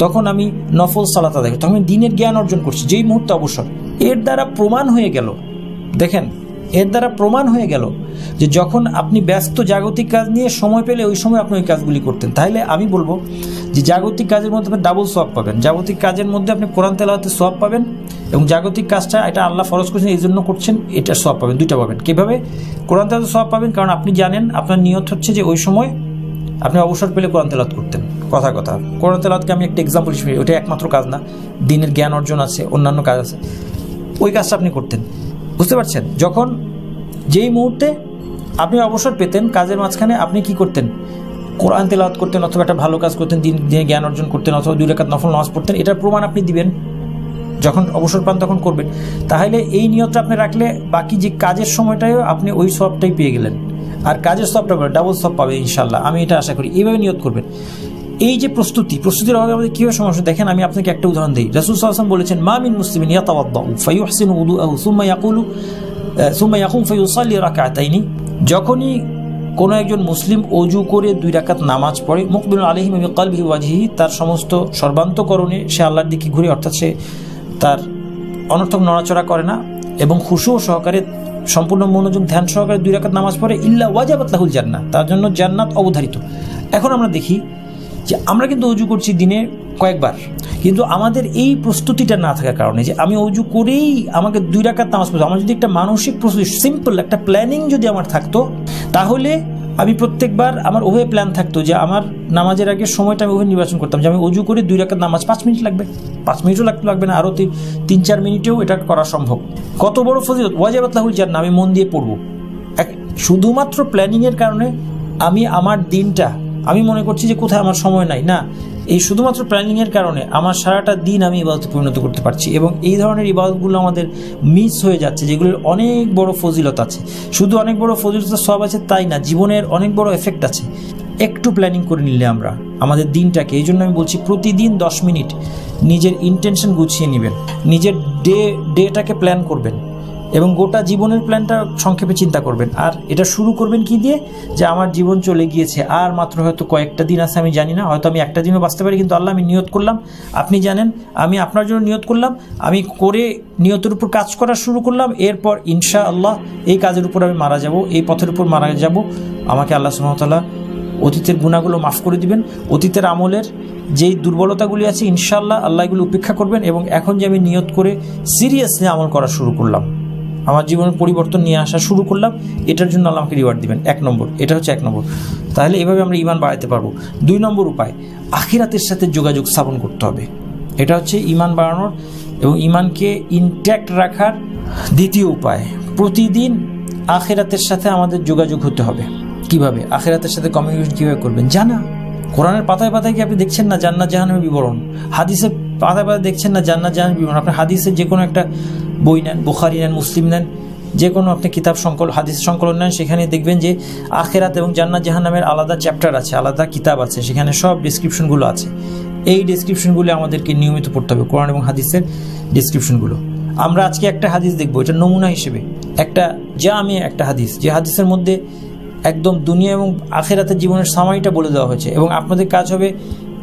তখন আমি নফল সালাত আদায় করছি, তখন আমি দিনের জ্ঞান অর্জন করছি যেই মুহূর্তে অবসর। এর দ্বারা প্রমাণ হয়ে গেল, দেখেন এর দ্বারা প্রমাণ হয়ে গেল যে যখন আপনি ব্যস্ত জাগতিক কাজ নিয়ে সময় পেলে ওই সময় আপনি ওই কাজগুলি করতেন। তাহলে আমি বলবো যে জাগতিক কাজের মধ্যে আপনি ডাবল সওয়াব পাবেন। জাগতিক কাজের মধ্যে আপনি কোরআন তেলাওয়াতে সওয়াব পাবেন এবং জাগতিক কাজটা এটা আল্লাহ ফরজ করেছেন এই জন্য করছেন, এটা সওয়াব পাবেন, দুইটা পাবেন। কীভাবে? কোরআন তেলাওয়াতে সওয়াব পাবেন কারণ আপনি জানেন আপনার নিয়ত হচ্ছে যে ওই সময় আপনি অবসর পেলে কোরআন তেলাওয়াত করতেন। কথা কোরআন তেলাওয়াতকে আমি একটা এক্সাম্পল হিসেবে, ওইটা একমাত্র কাজ না, দিনের জ্ঞান অর্জন আছে, অন্যান্য কাজ আছে, ওই কাজটা আপনি করতেন। বুঝতে পারছেন? যখন যেই মুহূর্তে আপনি অবসর পেতেন কাজের মাঝখানে আপনি কি করতেন? কোরআন তেলাওয়াত করতেন অথবা একটা ভালো কাজ করতেন, দিনে জ্ঞান অর্জন করতেন অথবা 2 রাকাত নফল নামাজ পড়তেন। এটার প্রমাণ আপনি দিবেন, যখন অবসর পান তখন করবেন। তাহলে এই নিয়তটা আপনি রাখলে বাকি যে কাজের সময়টাও আপনি ওই সবটাই পেয়ে গেলেন, আর কাজের সবটা ডাবল সব পাবে ইনশাল্লাহ, আমি এটা আশা করি। এইভাবে নিয়ত করবেন। এই যে প্রস্তুতির অভাবে আমাদের কীভাবে সমস্যা, দেখেন আমি আপনাকে একটা উদাহরণ দিই। রাসূল সাল্লাল্লাহু আলাইহি ওয়াসাল্লাম বলেছেন, মা মিন মুসলিমিন ইয়াতাওয়াদ্দাউ ফায়ুহসিনু উযুআহু সুম্মা ইয়াকুম ফায়ুসাল্লি রাকাতাইনি। যখনই কোনো একজন মুসলিম অজু করে 2 রাকাত নামাজ পড়ে, মুকবিলুন আলাইহি বিকলবিহি ওয়াজহিহি, তার সমস্ত সর্বান্তকরণে সে আল্লাহর দিকে ঘুরে, অর্থাৎ সে তার অনর্থক নড়াচড়া করে না এবং খুশু সহকারে সম্পূর্ণ মনোযোগ ধ্যান সহকারে 2 রাকাত নামাজ পড়ে, ইল্লা ওয়াজাবাত লাহুল জান্নাহ, তার জন্য জান্নাত অবধারিত। এখন আমরা দেখি যে আমরা কিন্তু অজু করছি দিনে কয়েকবার, কিন্তু আমাদের এই প্রস্তুতিটা না থাকার কারণে, যে আমি অজু করেই আমাকে 2 রাকাত নামাজ পড়তে, আমার যদি একটা মানসিক প্রস্তুতি, সিম্পল একটা প্ল্যানিং যদি আমার থাকতো, তাহলে আমি প্রত্যেকবার আমার ওভাবে প্ল্যান থাকতো যে আমার নামাজের আগে সময়টা আমি ওভাবে নির্বাচন করতাম যে আমি অজু করে 2 রাকাত নামাজ 5 মিনিট লাগবে, 5 মিনিটও লাগবে না, আরও 3-4 মিনিটেও এটা করা সম্ভব। কত বড় ফজিলত! ওয়াজিবাত লাহুল জান্নাহ, আমি মন দিয়ে পড়বো। শুধুমাত্র প্ল্যানিংয়ের কারণে আমি আমার দিনটা, আমি মনে করছি যে কোথায় আমার সময় নাই, না, এই শুধুমাত্র প্ল্যানিংয়ের কারণে আমার সারাটা দিন আমি ইবাদতে পরিণত করতে পারছি। এবং এই ধরনের ইবাদতগুলো আমাদের মিস হয়ে যাচ্ছে, যেগুলোর অনেক বড় ফজিলত আছে। শুধু অনেক বড় ফজিলত সব আছে তাই না, জীবনের অনেক বড় এফেক্ট আছে একটু প্ল্যানিং করে নিলে আমরা আমাদের দিনটাকে। এই জন্য আমি বলছি প্রতিদিন 10 মিনিট নিজের ইন্টেনশন গুছিয়ে নেবেন, নিজের ডেটাকে প্ল্যান করবেন এবং গোটা জীবনের প্ল্যানটা সংক্ষেপে চিন্তা করবেন। আর এটা শুরু করবেন কি দিয়ে? যে আমার জীবন চলে গিয়েছে, আর মাত্র হয়তো কয়েকটা দিন আছে, আমি জানি না, হয়তো আমি একটা দিনও বাঁচতে পারি, কিন্তু আল্লাহ আমি নিয়ত করলাম, আপনি জানেন আমি আপনার জন্য নিয়ত করলাম, আমি করে নিয়তের উপর কাজ করা শুরু করলাম, এরপর ইনশাআল্লাহ এই কাজের উপর আমি মারা যাব, এই পথের উপর মারা যাব। আমাকে আল্লাহ সুবহানাহু ওয়া তাআলা অতীতের গুনাহগুলো মাফ করে দিবেন, অতীতের আমলের যেই দুর্বলতাগুলি আছে ইনশাআল্লাহ আল্লাহ এগুলো উপেক্ষা করবেন। এবং এখন যে আমি নিয়ত করে সিরিয়াসলি আমল করা শুরু করলাম, আমার জীবনের পরিবর্তন নিয়ে আসা শুরু করলাম, এটার জন্য আল্লাহ আমাকে রিওয়ার্ড দিবেন। 1 নম্বর, এটা হচ্ছে 1 নম্বর। তাহলে এভাবে আমরা ঈমান বাড়াতে পারবো। 2 নম্বর উপায়, আখিরাতের সাথে যোগাযোগ স্থাপন করতে হবে। এটা হচ্ছে ঈমান বাড়ানোর এবং ঈমানকে ইনট্যাক্ট রাখার দ্বিতীয় উপায়। প্রতিদিন আখিরাতের সাথে আমাদের যোগাযোগ হতে হবে। কিভাবে আখিরাতের সাথে কমিউনিকেশন কীভাবে করবেন? জানা। কোরআনের পাতায় পাতায় কি আপনি দেখছেন না জান্নাত জাহান্নামের বিবরণ? হাদিসের পাতায় পাতায় দেখছেন না জান্নাত জাহান্নামের বিবরণ? আপনার হাদিসের যে কোনো একটা বই নেন, বুখারী নেন, মুসলিম নেন, যে কোনো আপনি কিতাব হাদিস সংকলন নেন, সেখানে দেখবেন যে আখিরাত এবং জান্নাত জাহান্নামের আলাদা চ্যাপ্টার আছে, আলাদা কিতাব আছে, সেখানে সব ডেসক্রিপশনগুলো আছে। এই ডেসক্রিপশনগুলো আমাদেরকে নিয়মিত পড়তে হবে, কোরআন এবং হাদিসের ডেসক্রিপশনগুলো। আমরা আজকে একটা হাদিস দেখবো, এটা নমুনা হিসেবে একটা একটা হাদিস, যে হাদিসের মধ্যে একদম দুনিয়া এবং আখিরাতের জীবনের সামাইটা বলে দেওয়া হয়েছে। এবং আপনাদের কাজ হবে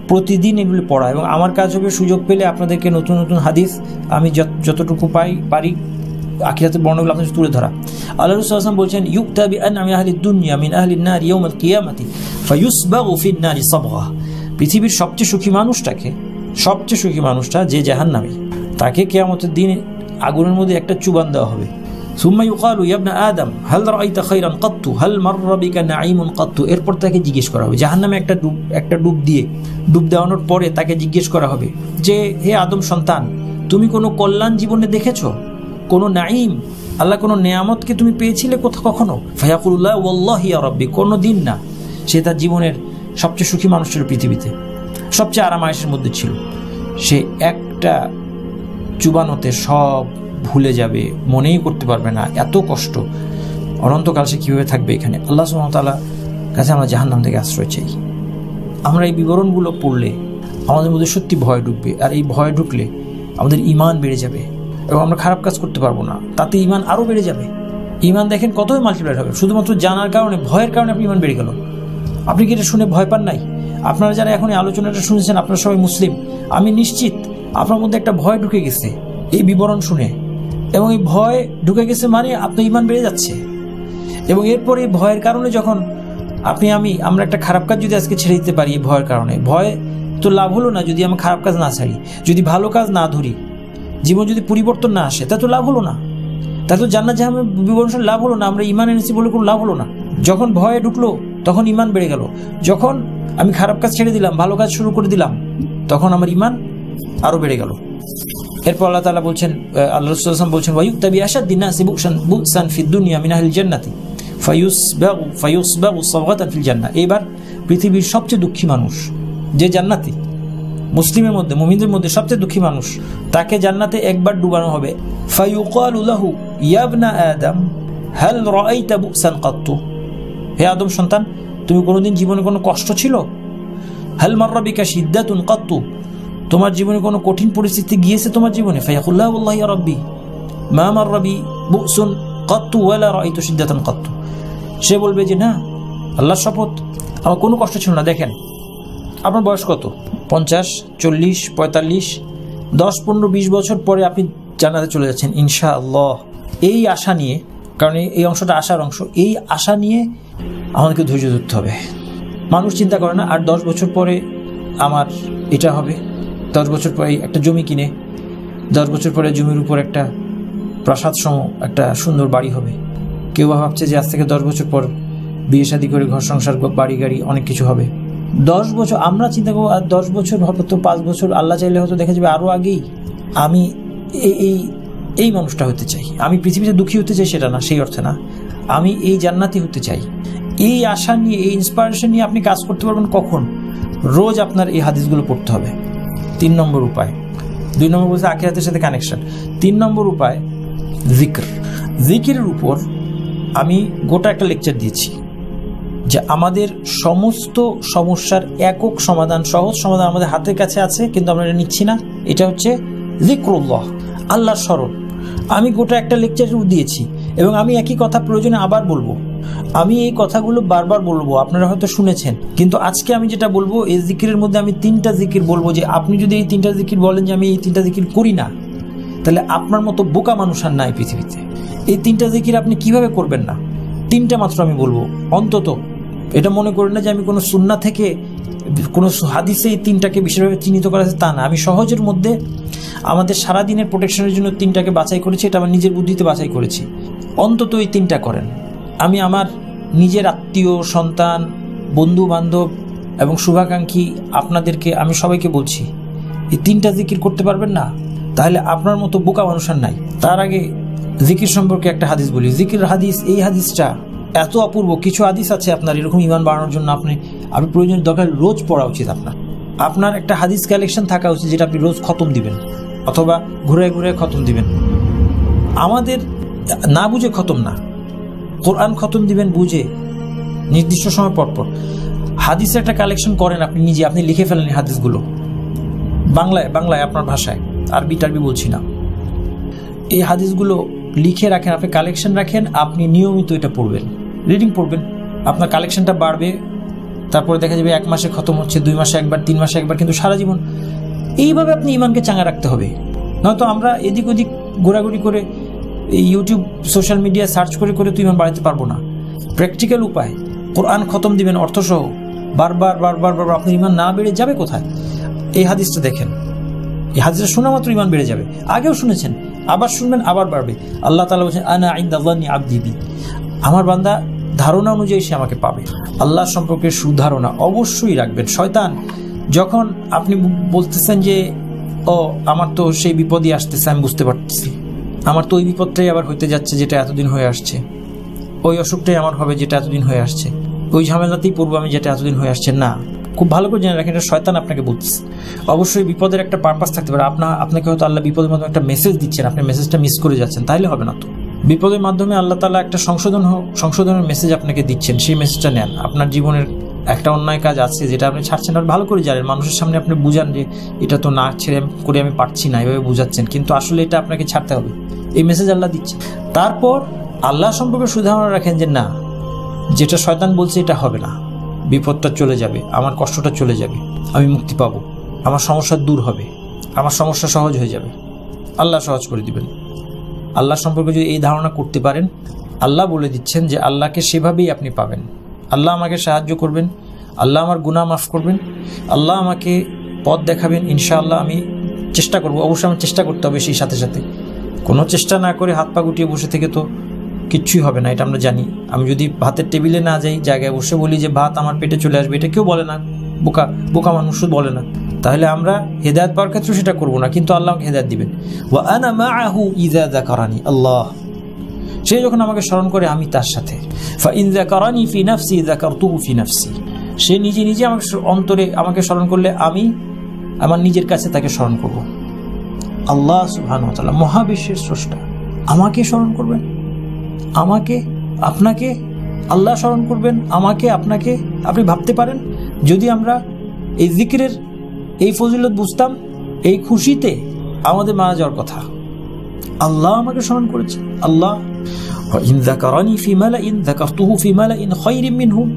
প্রতিদিন এগুলি পড়া, এবং আমার কাজ হবে সুযোগ পেলে আপনাদেরকে নতুন নতুন হাদিস আমি যতটুকু পারি আখিরাতের বর্ণনাগুলো আপনাদের তুলে ধরা। আল্লাহ রাসূল সাল্লাল্লাহু আলাইহি ওয়াসাল্লাম বলছেন, ইউকতা বিআন্না মিন আহলিদ দুনিয়া মিন আহলিন নার ইয়াউমাল কিয়ামাতি ফায়ুসবাগু ফিন নারি সাবগা। পৃথিবীর সবচেয়ে সুখী মানুষটা যে জাহান্নামী, তাকে কিয়ামতের দিন আগুনের মধ্যে একটা চুবান দেওয়া হবে। সুম্মা ইউকালু ইয়া ইবনা আদম হাল রাআইতা খায়রান কাত্তু হাল মাররা বিকা নাঈমুন কাত্তু। এরপর তাকে জিজ্ঞেস করা হবে, জাহান্নামে একটা ডুব দেওয়ানোর পরে তাকে জিজ্ঞেস করা হবে যে, হে আদম সন্তান, তুমি কোনো কল্যাণ জীবনে দেখেছো? কোনো নাঈম, আল্লাহ কোনো নেয়ামতকে তুমি পেয়েছিলে কখনো? ফায়াকুলুল্লাহ ওয়াল্লাহি ইয়া রাব্বি, কোনো দিন না। সে তার জীবনের সবচেয়ে সুখী মানুষ ছিল, পৃথিবীতে সবচেয়ে আরাম আয়েশের মধ্যে ছিল। সে একটা চুবানোতে সব ভুলে যাবে, মনেই করতে পারবে না, এত কষ্ট, অনন্তকাল সে কীভাবে থাকবে এখানে। আল্লাহ সুবহানাহু ওয়া তাআলার কাছে আমরা জাহান্নাম থেকে আশ্রয় চাই। আমরা এই বিবরণগুলো পড়লে আমাদের মধ্যে সত্যি ভয় ঢুকবে, আর এই ভয় ঢুকলে আমাদের ঈমান বেড়ে যাবে এবং আমরা খারাপ কাজ করতে পারবো না, তাতে ঈমান আরও বেড়ে যাবে। ঈমান দেখেন কতই মাল্টিপ্লাই হবে, শুধুমাত্র জানার কারণে, ভয়ের কারণে আপনি ঈমান বেড়ে গেল। আপনি কি এটা শুনে ভয় পান নাই? আপনারা যারা এখন এই আলোচনাটা শুনেছেন, আপনারা সবাই মুসলিম, আমি নিশ্চিত আপনার মধ্যে একটা ভয় ঢুকে গেছে এই বিবরণ শুনে, এবং এই ভয় ঢুকে গেছে মানে আপনার ঈমান বেড়ে যাচ্ছে। এবং এরপরে এই ভয়ের কারণে যখন আমরা একটা খারাপ কাজ যদি আজকে ছেড়ে দিতে পারি, এই ভয়ের কারণে, ভয় তো লাভ হলো না যদি আমি খারাপ কাজ না ছাড়ি, যদি ভালো কাজ না ধরি, জীবন যদি পরিবর্তন না আসে, তা তো লাভ হলো না, তা তো জান্নাত জাহান্নামের বিবরণ লাভ হলো না, আমরা ঈমান এনেছি বলে কোনো লাভ হলো না। যখন ভয়ে ঢুকলো তখন ঈমান বেড়ে গেল, যখন আমি খারাপ কাজ ছেড়ে দিলাম, ভালো কাজ শুরু করে দিলাম, তখন আমার ঈমান আরও বেড়ে গেল। এরপর আল্লাহ তাআলা বলছেন, আল্লাহ রাসূল সাল্লাল্লাহু আলাইহি ওয়াসাল্লাম বলছেন, ওয়ায়ুক্তা বিআশাদ্দিন নাসি বু'সান ফিদ দুনিয়া মিন আহলিল জান্নাতি ফায়ুসবাগু সাওগাতান ফিল জান্নাহ। এবার পৃথিবীর সবচেয়ে দুঃখী মানুষ, যে জান্নাতি, মুসলিমের মধ্যে, মুমিনদের মধ্যে সবচেয়ে দুঃখী মানুষ, তাকে জান্নাতে একবার ডুবানো হবে। ফায়ুকালু লাহু ইয়া ইবনা আদম হাল রাআইতা বু'সান কাত্তু। হে আদম সন্তান, তুমি কোনোদিন জীবনে কোনো কষ্ট ছিল? হাল মাররা বিকা শিদ্দাতুন কাত্তু, তোমার জীবনে কোনো কঠিন পরিস্থিতি গিয়েছে তোমার জীবনে? ফায়াকুল লা ওয়াল্লাহি ইয়া রাব্বি মা মাররা বি বু'সুন কাত্তু ওয়ালা রাআইতু শিদ্দাতান কাত্তু। সে বলবে যে না, আল্লাহর শপথ, আমার কোনো কষ্ট ছিল না। দেখেন আপনার বয়স কত? 50, 40, 45, 10, 15, 20 বছর পরে আপনি জান্নাতে চলে যাচ্ছেন ইনশাআল্লাহ। এই আশা নিয়ে, কারণ এই অংশটা আশার অংশ, এই আশা নিয়ে আমাদেরকে ধৈর্য ধরতে হবে। মানুষ চিন্তা করে না আর 10 বছর পরে আমার এটা হবে, 10 বছর পরে একটা জমি কিনে, 10 বছর পরে জমির উপর একটা প্রাসাদ সম একটা সুন্দর বাড়ি হবে। কেউ ভাবছে যে আজ থেকে 10 বছর পর বিয়ে শাদী করে ঘর সংসার, বাড়ি গাড়ি, অনেক কিছু হবে। 10 বছর আমরা চিন্তা করবো, আর 10 বছর হবে তো 5 বছর, আল্লাহ চাইলে হয়তো দেখা যাবে আরও আগেই। আমি এই মানুষটা হতে চাই। আমি পৃথিবীতে দুঃখী হতে চাই সেটা না, সেই অর্থে না, আমি এই জান্নাতি হতে চাই। এই আশা নিয়ে, এই ইন্সপায়ারেশন নিয়ে আপনি কাজ করতে পারবেন কখন? রোজ আপনার এই হাদিসগুলো পড়তে হবে। 3 নম্বর উপায়। 2 নম্বর বলছে আখিরাতের সাথে কানেকশন। 3 নম্বর উপায় জিকির। জিকিরের উপর আমি গোটা একটা লেকচার দিয়েছি যে আমাদের সমস্ত সমস্যার একক সমাধান, সহজ সমাধান আমাদের হাতের কাছে আছে, কিন্তু আমরা এটা নিচ্ছি না। এটা হচ্ছে যিকরুল্লাহ, আল্লাহর স্মরণ। আমি গোটা একটা লেকচার দিয়েছি এবং আমি একই কথা প্রয়োজনে আবার বলবো। আমি এই কথাগুলো বারবার বলবো, আপনারা হয়তো শুনেছেন, কিন্তু আজকে আমি যেটা বলবো এই জিকিরের মধ্যে আমি 3টা জিকির বলবো, যে আপনি যদি এই 3টা জিকির বলেন যে আমি এই 3টা জিকির করি না, তাহলে আপনার মতো বোকা মানুষ আর নাই পৃথিবীতে। এই 3টা জিকির আপনি কিভাবে করবেন না? 3টা মাত্র আমি বলবো অন্তত। এটা মনে করেন না যে আমি কোনো সুন্নাহ থেকে, কোনো হাদিসে এই 3টাকে বিশেষভাবে চিহ্নিত করা আছে, তা না। আমি সহজের মধ্যে আমাদের সারাদিনের প্রোটেকশনের জন্য 3টাকে বাছাই করেছি, এটা আমার নিজের বুদ্ধিতে বাছাই করেছি। অন্তত এই 3টা করেন। আমি আমার নিজের আত্মীয়, সন্তান, বন্ধু বান্ধব এবং শুভাকাঙ্ক্ষী আপনাদেরকে, আমি সবাইকে বলছি, এই 3টা জিকির করতে পারবেন না, তাহলে আপনার মতো বোকা মানুষ আর নাই। তার আগে জিকির সম্পর্কে একটা হাদিস বলি। জিকির হাদিস, এই হাদিসটা এত অপূর্ব। কিছু হাদিস আছে আপনার এরকম ঈমান বাড়ানোর জন্য আপনি প্রয়োজনীয় দরকার রোজ পড়া উচিত। আপনার একটা হাদিস কালেকশন থাকা উচিত, যেটা আপনি রোজ খতম দিবেন অথবা ঘুরে ঘুরে খতম দিবেন। আমাদের না বুঝে খতম না, কোরআন খতম দিবেন বুঝে, নির্দিষ্ট সময় পর পর। হাদিসের একটা কালেকশন করেন আপনি নিজে, আপনি লিখে ফেলেন হাদিসগুলো বাংলায় আপনার ভাষায়, আরবি টারবি বলছি না। এই হাদিসগুলো লিখে রাখেন, আপনি কালেকশন রাখেন, আপনি নিয়মিত এটা পড়বেন, রিডিং পড়বেন, আপনার কালেকশনটা বাড়বে। তারপরে দেখা যাবে 1 মাসে খতম হচ্ছে, 2 মাসে একবার, 3 মাসে একবার, কিন্তু সারা জীবন এইভাবে আপনি ঈমানকে চাঙ্গা রাখতে হবে। নয়তো আমরা এদিক ওদিক ঘোরাঘুরি করে ইউটিউব, সোশ্যাল মিডিয়া সার্চ করে করে তো ঈমান বাড়াতে পারবো না। প্র্যাকটিক্যাল উপায়, কোরআন খতম দিবেন অর্থসহ, বারবার বারবার বারবার, আপনার ঈমান না বেড়ে যাবে কোথায়? এই হাদিসটা দেখেন, এই হাদিসটা শোনা মাত্র ঈমান বেড়ে যাবে। আগেও শুনেছেন, আবার শুনবেন, আবার বাড়বে। আল্লাহ তাআলা বলছেন, আনা ইনদা যান্নি আবদি বি, আমার বান্দা ধারণা অনুযায়ী সে আমাকে পাবে। আল্লাহ সম্পর্কে সুধারণা অবশ্যই রাখবেন। শয়তান যখন আপনি বলতেছেন যে ও আমার তো সেই বিপদই আসতেছে, আমি বুঝতে পারতেছি, আমার তো ওই বিপদটাই আবার হইতে যাচ্ছে যেটা এতদিন হয়ে আসছে, ওই অসুখটাই আমার হবে যেটা এতদিন হয়ে আসছে, ওই ঝামেলাতেই পড়বো আমি যেটা এতদিন হয়ে আসছে, না, খুব ভালো করে জেনে রাখেন, এটা শয়তান আপনাকে বলতেছে। অবশ্যই বিপদের একটা পারপাস থাকতে পারে। আপনাকে হয়তো আল্লাহ বিপদের মাধ্যমে একটা মেসেজ দিচ্ছেন, আপনি মেসেজটা মিস করে যাচ্ছেন, তাইলে হবে না তো। বিপদের মাধ্যমে আল্লাহ তাআলা একটা সংশোধনের মেসেজ আপনাকে দিচ্ছেন, সেই মেসেজটা নেন, আপনার জীবনের একটা অন্যায় কাজ আছে যেটা আপনি ছাড়ছেন, আর ভালো করে জানেন, মানুষের সামনে আপনি বুঝান যে এটা তো না ছেড়ে করে আমি পারছি না, এভাবে বুঝাচ্ছেন, কিন্তু আসলে এটা আপনাকে ছাড়তে হবে, এই মেসেজ আল্লাহ দিচ্ছে। তারপর আল্লাহ সম্পর্কে সুধারণা রাখেন যে না, যেটা শয়তান বলছে এটা হবে না, বিপদটা চলে যাবে, আমার কষ্টটা চলে যাবে, আমি মুক্তি পাবো, আমার সমস্যা দূর হবে, আমার সমস্যা সহজ হয়ে যাবে, আল্লাহ সহজ করে দিবেন। আল্লাহ সম্পর্কে যদি এই ধারণা করতে পারেন, আল্লাহ বলে দিচ্ছেন যে আল্লাহকে সেভাবেই আপনি পাবেন। আল্লাহ আমাকে সাহায্য করবেন, আল্লাহ আমার গুনাহ মাফ করবেন, আল্লাহ আমাকে পথ দেখাবেন, ইনশাআল্লাহ আমি চেষ্টা করব। অবশ্যই আমার চেষ্টা করতে হবে, সেই সাথে সাথে কোনো চেষ্টা না করে হাত পা গুটিয়ে বসে থেকে তো কিচ্ছুই হবে না, এটা আমরা জানি। আমি যদি ভাতের টেবিলে না যাই, জায়গায় বসে বলি যে ভাত আমার পেটে চলে আসবে, এটা কেউ বলে না, বোকা মানুষ বলে না। তাহলে আমরা হেদায়েত পাওয়ার ক্ষেত্রে সেটা করবো না, কিন্তু আল্লাহ আমাকে হেদায়েত দিবেন। ওয়া আনা মাআহু ইযা যাকারানি, আল্লাহ সে যখন আমাকে স্মরণ করে আমি তার সাথে। ফা ইন যাকারানি ফি নাফসি যাকারতুহু ফি নাফসি, সে নিজে নিজে আমাকে অন্তরে আমাকে স্মরণ করলে আমি আমার নিজের কাছে তাকে স্মরণ করব। আল্লাহ সুবহানাহু ওয়া তাআলা মহাবিশ্বের স্রষ্টা আমাকে স্মরণ করবেন, আমাকে আপনাকে আল্লাহ স্মরণ করবেন, আমাকে আপনাকে। আপনি ভাবতে পারেন যদি আমরা এই জিকিরের এই ফজিলত বুঝতাম, এই খুশিতে আমাদের মারা যাওয়ার কথা। আল্লাহ আমাকে স্মরণ করেছে, আল্লাহ ইন যাকারানি ফি মালাইন যাকারতুহু ফি মালাইন খায়রিন মিনহুম,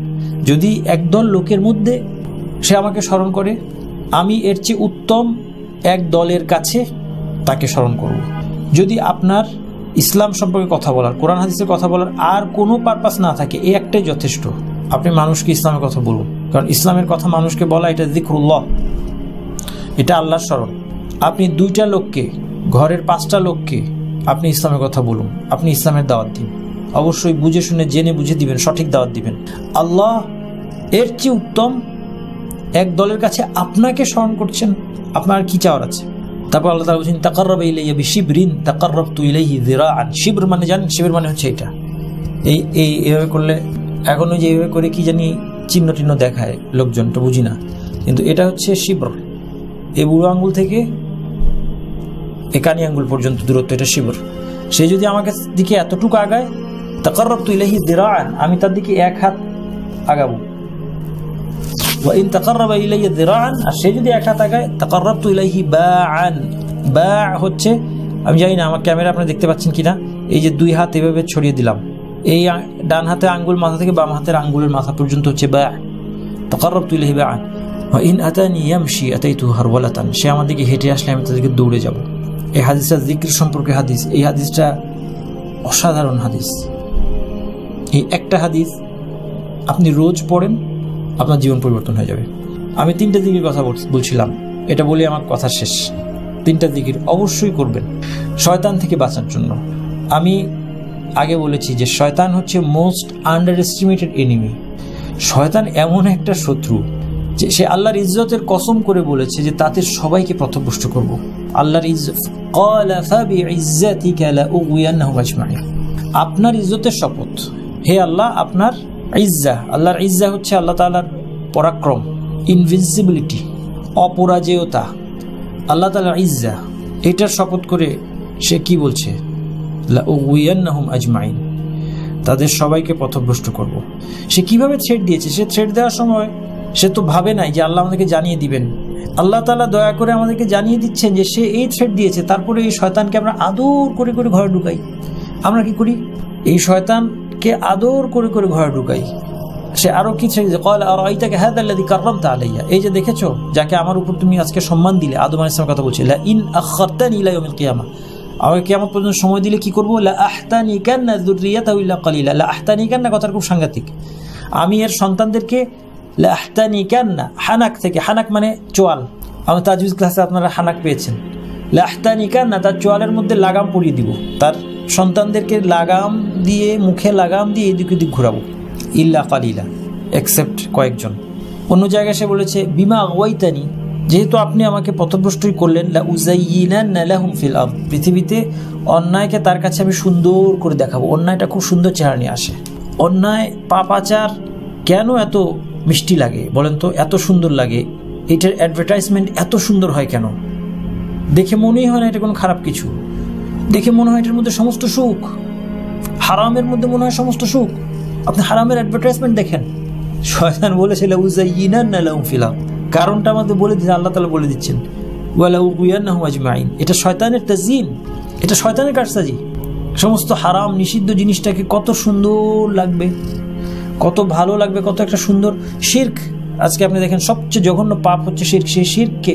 যদি একদল লোকের মধ্যে সে আমাকে স্মরণ করে, আমি এর চেয়ে উত্তম এক দলের কাছে তাকে স্মরণ করব। যদি আপনার ইসলাম সম্পর্কে কথা বলার, কোরআন হাদিসের কথা বলার আর কোনো পারপাস না থাকে, এই একটাই যথেষ্ট, আপনি মানুষকে ইসলামের কথা বলুন। কারণ ইসলামের কথা মানুষকে বলা এটা যিকরুল্লাহ, এটা আল্লাহর স্মরণ। আপনি 2টা লোককে, ঘরের 5টা লোককে আপনি ইসলামের কথা বলুন, আপনি ইসলামের দাওয়াত দিন, অবশ্যই বুঝে শুনে জেনে বুঝে দিবেন, সঠিক দাওয়াত দিবেন। আল্লাহ এর চেয়ে উত্তম এক দলের কাছে আপনাকে স্মরণ করছেন, আপনার কি চাওয়ার আছে? তারপর আল্লাহ তাআলা বলেন তাকাররাবা ইলাইয়া বিশিবরিন তাকাররাবতু ইলাইহি যিরাআন। শিবর মানে জানেন, শিবর মানে হচ্ছে এটা, এইভাবে করলে, এখন ওই যে এইভাবে করে কি জানি চিহ্ন টিহ্ন দেখায় লোকজন, তো বুঝি না, কিন্তু এটা হচ্ছে শিবর। এই বুড়ো আঙ্গুল থেকে একানি আঙ্গুল পর্যন্ত দূরত্ব, এটা শিবর। সে যদি আমাকে দিকে এতটুকু আগায়, তাকাররাবতু ইলাইহি যিরাআন, আমি তার দিকে 1 হাত আগাবো। ওয়া ইন তাকাররাবা ইলাইয়া যিরাআন, আর সে যদি 1 হাত আগায়, তাকাররাবতু ইলাইহি বাআন। বা হচ্ছে, আমি জানি না আমার ক্যামেরা আপনারা দেখতে পাচ্ছেন কিনা, এই যে 2 হাত এভাবে ছড়িয়ে দিলাম, এই ডান হাতে আঙ্গুল মাথা থেকে বাম হাতের আঙ্গুলের মাথা পর্যন্ত হচ্ছে বা। তাকাররাবতু ইলাইহি বাআন। ওয়া ইন আতানি ইয়ামশি আতাইতু হারওয়ালাতান, সে আমার দিকে হেঁটে আসলে আমি তাদেরকে দৌড়ে যাব। এই হাদিসটা জিকির সম্পর্কে হাদিস, এই হাদিসটা অসাধারণ হাদিস। এই একটা হাদিস আপনি রোজ পড়েন, আপনার জীবন পরিবর্তন হয়ে যাবে। আমি 3টা জিকির কথা বলছিলাম, এটা বলে আমার কথা শেষ। 3টা জিকির অবশ্যই করবেন শয়তান থেকে বাঁচার জন্য। আমি আগে বলেছি যে শয়তান হচ্ছে মোস্ট আন্ডার এস্টিমেটেড এনিমি। শয়তান এমন একটা শত্রু যে সে আল্লাহর ইজ্জতের কসম করে বলেছে যে তাদের সবাইকে পথভ্রষ্ট করব। আল্লাহর ইজ্জত, ক্বালা ফাবিইজ্জাতিকা লাউগওয়িয়ান্নাহুম আজমাইন, আপনার ইজ্জতের শপথ হে আল্লাহ, আপনার ইজ্জা, আল্লাহর ইজ্জা হচ্ছে আল্লাহ তাআলার পরাক্রম, ইনভিনসিবিলিটি, অপরাজেয়তা, আল্লাহ তাআলার ইজ্জা, এটার শপথ করে সে কি বলছে, লাউগওয়িয়ান্নাহুম আজমাইন, তাদের সবাইকে পথভ্রষ্ট করব। সে কিভাবে থ্রেট দিয়েছে? সে থ্রেট দেওয়ার সময় সে তো ভাবে নাই যে আল্লাহ আমাদেরকে জানিয়ে দিবেন। আল্লাহ তাআলা দয়া করে আমাদেরকে জানিয়ে দিচ্ছেন যে সে এই থ্রেট দিয়েছে। তারপরে এই শয়তানকে আমরা আদর করে করে ঘরে ঢুকাই। আমরা কি করি? এই শয়তানকে আদর করে করে ঘরে ঢুকাই। সে আরো কি থ্রেট দিয়েছে, ক্বালা আরাআইতাকা হাযাল্লাযী কাররামতা আলাইয়া, এই যে দেখেছো যাকে আমার উপর তুমি আজকে সম্মান দিলে, আদম আলাইহিস সালামের কথা বলছে, লা ইন আখারতানি ইলা ইয়াউমিল কিয়ামাহ, আমাকে কিয়ামত পর্যন্ত সময় দিলে কি করব, লা আহতানিকান্না যুররিয়াতাহু ইল্লা কালিলা। লা আহতানিকান্না কথাটা খুব সাংঘাতিক। আমি এর সন্তানদেরকে লা আহতানিকান্না, হানাক থেকে, হানাক মানে চোয়াল, আমার তাজউইজ ক্লাসে আপনারা হানাক পেয়েছেন। লা আহতানিকান্না, তার চোয়ালের মধ্যে লাগাম পরিয়ে দিব, তার সন্তানদেরকে লাগাম দিয়ে, মুখে লাগাম দিয়ে এদিক ওদিক ঘোরাবো, ইল্লা কালিলা, এক্সেপ্ট কয়েকজন। অন্য জায়গায় সে বলেছে বিমা আগওয়াইতানি, যেহেতু আপনি আমাকে পথভ্রষ্টই করলেন, লা উযায়্যিনান্না লাহুম ফিল আরদ, পৃথিবীতে অন্যায়কে তার কাছে আমি সুন্দর করে দেখাবো। অন্যায়টা খুব সুন্দর চেহারা নিয়ে আসে। অন্যায়, পাপাচার কেন এত মিষ্টি লাগে বলেন তো, এত সুন্দর লাগে? এটার অ্যাডভার্টাইজমেন্ট এত সুন্দর হয় কেন? দেখে মনেই হয় না এটা কোনো খারাপ কিছু, দেখে মনে হয় এটার মধ্যে সমস্ত সুখ। হারামের মধ্যে মনে হয় সমস্ত সুখ। আপনি হারামের অ্যাডভার্টাইজমেন্ট দেখেন, শয়তান বলেছে লাউযায়্যিনান্না লাহুম ফিল আরদ, কারণটা আমাদের বলে দিচ্ছে, আল্লাহ তাআলা বলে দিচ্ছেন ওয়া লাউগিয়ান্নাহুম আজমাইন। এটা শয়তানের তাযযিন, এটা শয়তানের কারসাজি। সমস্ত হারাম নিষিদ্ধ জিনিসটাকে কত সুন্দর লাগবে, কত ভালো লাগবে, কত একটা সুন্দর। শিরক, আজকে আপনি দেখেন সবচেয়ে জঘন্য পাপ হচ্ছে শিরক। সেই শিরককে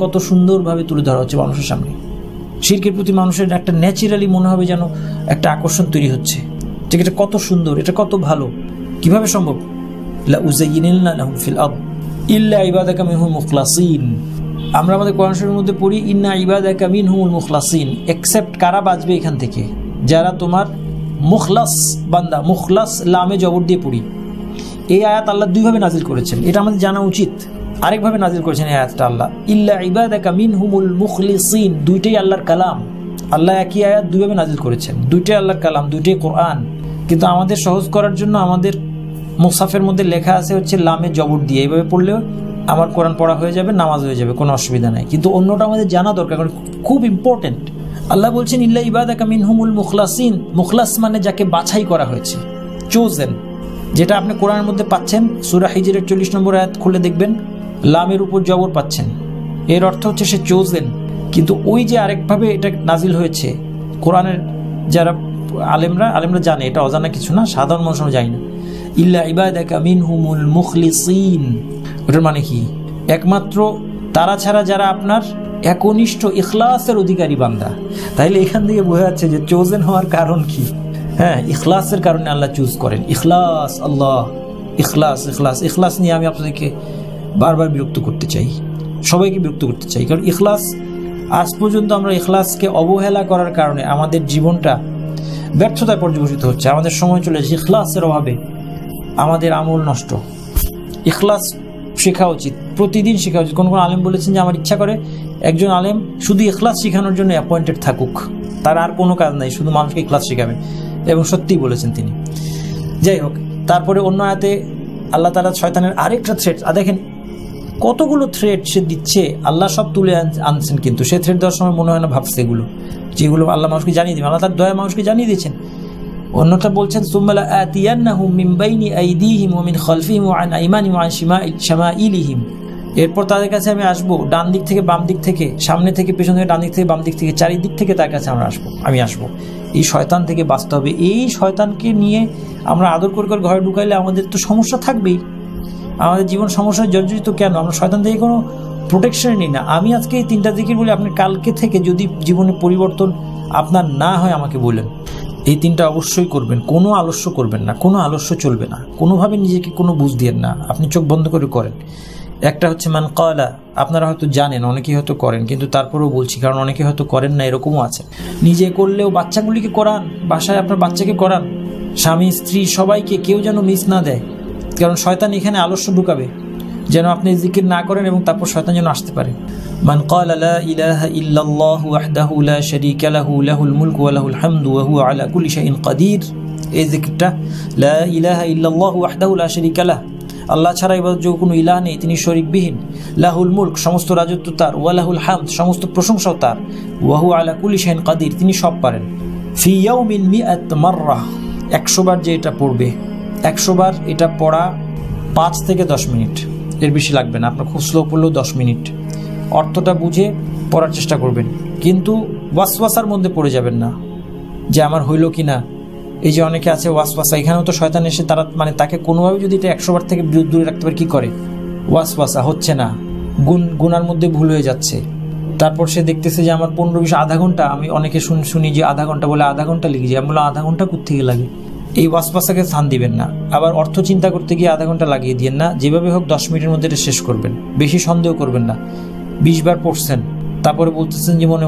কত সুন্দরভাবে তুলে ধরা হচ্ছে মানুষের সামনে। শিরকের প্রতি মানুষের একটা ন্যাচারালি মনে হবে যেন একটা আকর্ষণ তৈরি হচ্ছে, যে এটা কত সুন্দর, এটা কত ভালো। কিভাবে সম্ভব? লাউযায়্যিনান্না লাহুম ফিল আরদ ইল্লা ইবাদাকা মিনহুল মুখলাসিন। আমরা আমাদের কোরআন শরীফের মধ্যে পড়ি ইন্না ইবাদাকা মিনহুমুল মুখলাসিন, এক্সেপ্ট কারা বাঁচবে এখান থেকে? যারা তোমার মুখলাস বান্দা। মুখলাস লামে জবর দিয়ে পড়ি। এই আয়াত আল্লাহ দুইভাবে নাজিল করেছেন, এটা আমাদের জানা উচিত। আরেকভাবে নাজিল করেছেন এই আয়াতটা আল্লাহ, ইল্লা ইবাদাকা মিনহুমুল মুখলিসিন। দুইটাই আল্লাহর কালাম। আল্লাহ একই আয়াত দুইভাবে নাজিল করেছেন, দুইটাই আল্লাহর কালাম, দুইটাই কোরআন। কিন্তু আমাদের সহজ করার জন্য আমাদের মুসাফের মধ্যে লেখা আছে হচ্ছে লামে জবর দিয়ে। এইভাবে পড়লেও আমার কোরআন পড়া হয়ে যাবে, নামাজ হয়ে যাবে, কোনো অসুবিধা নাই। কিন্তু অন্যটা আমাদের জানা দরকার, কারণ খুব ইম্পর্টেন্ট। আল্লাহ বলছেন ইল্লা ইবাদাকা মিনহুমুল মুখলাসিন। মুখলাস মানে যাকে বাছাই করা হয়েছে, চোজেন। যেটা আপনি কোরআনের মধ্যে পাচ্ছেন সূরা হিজরের 40 নম্বর আয়াত খুলে দেখবেন, লামের উপর জবর পাচ্ছেন, এর অর্থ হচ্ছে সে চোজেন। কিন্তু ওই যে আরেকভাবে এটা নাজিল হয়েছে, কোরআনের যারা আলেমরা জানে, এটা অজানা কিছু না, সাধারণ মানুষ জানি না। ইল্লা ইবাদাকা মিনহুমুল মুখলিসিন, ওটার মানে কি? একমাত্র তারা ছাড়া যারা আপনার একনিষ্ঠ ইখলাসের অধিকারী বান্দা। তাইলে এখান থেকে বোঝা যাচ্ছে যে চোজেন হওয়ার কারণ কি। হ্যাঁ, ইখলাসের কারণে আল্লাহ চুজ করেন। ইখলাস, আল্লাহ ইখলাস ইখলাস ইখলাস নিয়ে আমি আপনাদেরকে বারবার বিরক্ত করতে চাই, সবাইকে বিরক্ত করতে চাই। কারণ ইখলাস, আজ পর্যন্ত আমরা ইখলাসকে অবহেলা করার কারণে আমাদের জীবনটা ব্যর্থতায় পর্যবসিত হচ্ছে। আমাদের সময় চলে যাচ্ছে ইখলাসের অভাবে, আমাদের আমল নষ্ট। ইখলাস শেখা উচিত, প্রতিদিন শেখা উচিত। কোন আলেম বলেছেন যে আমার ইচ্ছা করে একজন আলেম শুধু ইখলাস শেখানোর জন্য অ্যাপয়েন্টেড থাকুক, তার আর কোনো কাজ নাই, শুধু মানুষকে ইখলাস শেখাবে। এবং সত্যিই বলেছেন তিনি। যাই হোক, তারপরে অন্য আয়াতে আল্লাহ তাআলা শয়তানের আরেকটা থ্রেট, দেখেন কতগুলো থ্রেট সে দিচ্ছে, আল্লাহ সব তুলে আনছেন। কিন্তু সে থ্রেট দেওয়ার সময় মনে হয় না ভাবছে এগুলো, যেগুলো আল্লাহ মানুষকে জানিয়ে দিবেন। আল্লাহ তার দয়া মানুষকে জানিয়ে দিয়েছেন। অন্যটা বলছেন সুম্মা লাআতিয়ান্নাহুম মিন বাইনি আইদিহিম ওয়া মিন খালফিহিম ওয়া আন আইমানিহিম ওয়া আন শামাইলিহিম। এরপর তাদের কাছে আমি আসবো, ডান দিক থেকে বাম দিক থেকে, সামনে থেকে পেছন থেকে, ডান দিক থেকে বাম দিক থেকে, চারিদিক থেকে তার কাছে আমি আসবো। এই শয়তান থেকে বাঁচতে হবে। এই শয়তানকে নিয়ে আমরা আদর করে ঘরে ঢুকাইলে আমাদের তো সমস্যা থাকবেই। আমাদের জীবন সমস্যায় জর্জরিত কেন? আমরা শয়তান থেকে কোনো প্রোটেকশন নিই না। আমি আজকে এই 3টা জিকির বলি, আপনি কালকে থেকে যদি জীবনে পরিবর্তন আপনার না হয় আমাকে বলেন। এই 3টা অবশ্যই করবেন, কোনো আলস্য করবেন না, কোনো আলস্য চলবে না, কোনোভাবে নিজেকে কোনো বুঝ দিয়েন না, আপনি চোখ বন্ধ করে করেন। একটা হচ্ছে মান ক্বালা, আপনারা হয়তো জানেন, অনেকেই হয়তো করেন, কিন্তু তারপরেও বলছি কারণ অনেকে হয়তো করেন না, এরকমও আছে। নিজে করলেও বাচ্চাগুলিকে করান, বাসায় আপনার বাচ্চাকে করান, স্বামী স্ত্রী সবাইকে, কেউ যেন মিস না দেয়। কারণ শয়তান এখানে আলস্য ঢুকাবে, যেন আপনি জিকির না করেন এবং তারপর শয়তান যেন আসতে পারে। মান ক্বালা লা ইলাহা ইল্লাল্লাহু ওয়াহদাহু লা শারীকা লাহু লাহুল মুলকু ওয়া লাহুল হামদু ওয়া হুয়া আলা কুল্লি শাইইন কাদির। এই জিকিরটা লা ইলাহা ইল্লাল্লাহু ওয়াহদাহু লা শারীকা লাহু, আল্লাহ ছাড়া ইবাদতযোগ্য কোনো ইলাহ নেই, তিনি শরীকবিহীন। লাহুল মুলক, সমস্ত রাজত্ব তার। ওয়া লাহুল হামদ, সমস্ত প্রশংসাও তার। ওয়া হুয়া আলা কুল্লি শাইইন কাদির, তিনি সব পারেন। ফি ইয়াউমিন মিআত মাররা, 100 বার যে এটা পড়বে, 100 বার এটা পড়া 5 থেকে 10 মিনিট, এর বেশি লাগবে না। আপনার খুব স্লো পড়লেও 10 মিনিট। অর্থটা বুঝে পড়ার চেষ্টা করবেন, কিন্তু ওয়াসওয়াসার মধ্যে পড়ে যাবেন না যে আমার হইল কি না। এই যে অনেকে আছে ওয়াসওয়াসা, এখানেও তো শয়তান এসে তারা মানে তাকে কোনোভাবে যদি এটা 100 বার থেকে দূরে রাখতে পারে, কি করে? ওয়াসওয়াসা হচ্ছে না, গুনার মধ্যে ভুল হয়ে যাচ্ছে। তারপর সে দেখতেছে যে আমার 15-20 আধা ঘন্টা, আমি অনেকে শুনি যে আধা ঘন্টা বলে আধা ঘন্টা লিখে যায়। আমি বললাম আধা ঘন্টা কোত্থেকে লাগে? এই ওয়াসওয়াসাকে স্থান দিবেন না। আবার অর্থ চিন্তা করতে গিয়ে আধা ঘন্টা লাগিয়ে দিয়েন না, যেভাবে হোক 10 মিনিটের মধ্যে এটা শেষ করবেন। বেশি সন্দেহ করবেন না। 20 বার পড়ছেন, তারপরে বলতেছেন যে মনে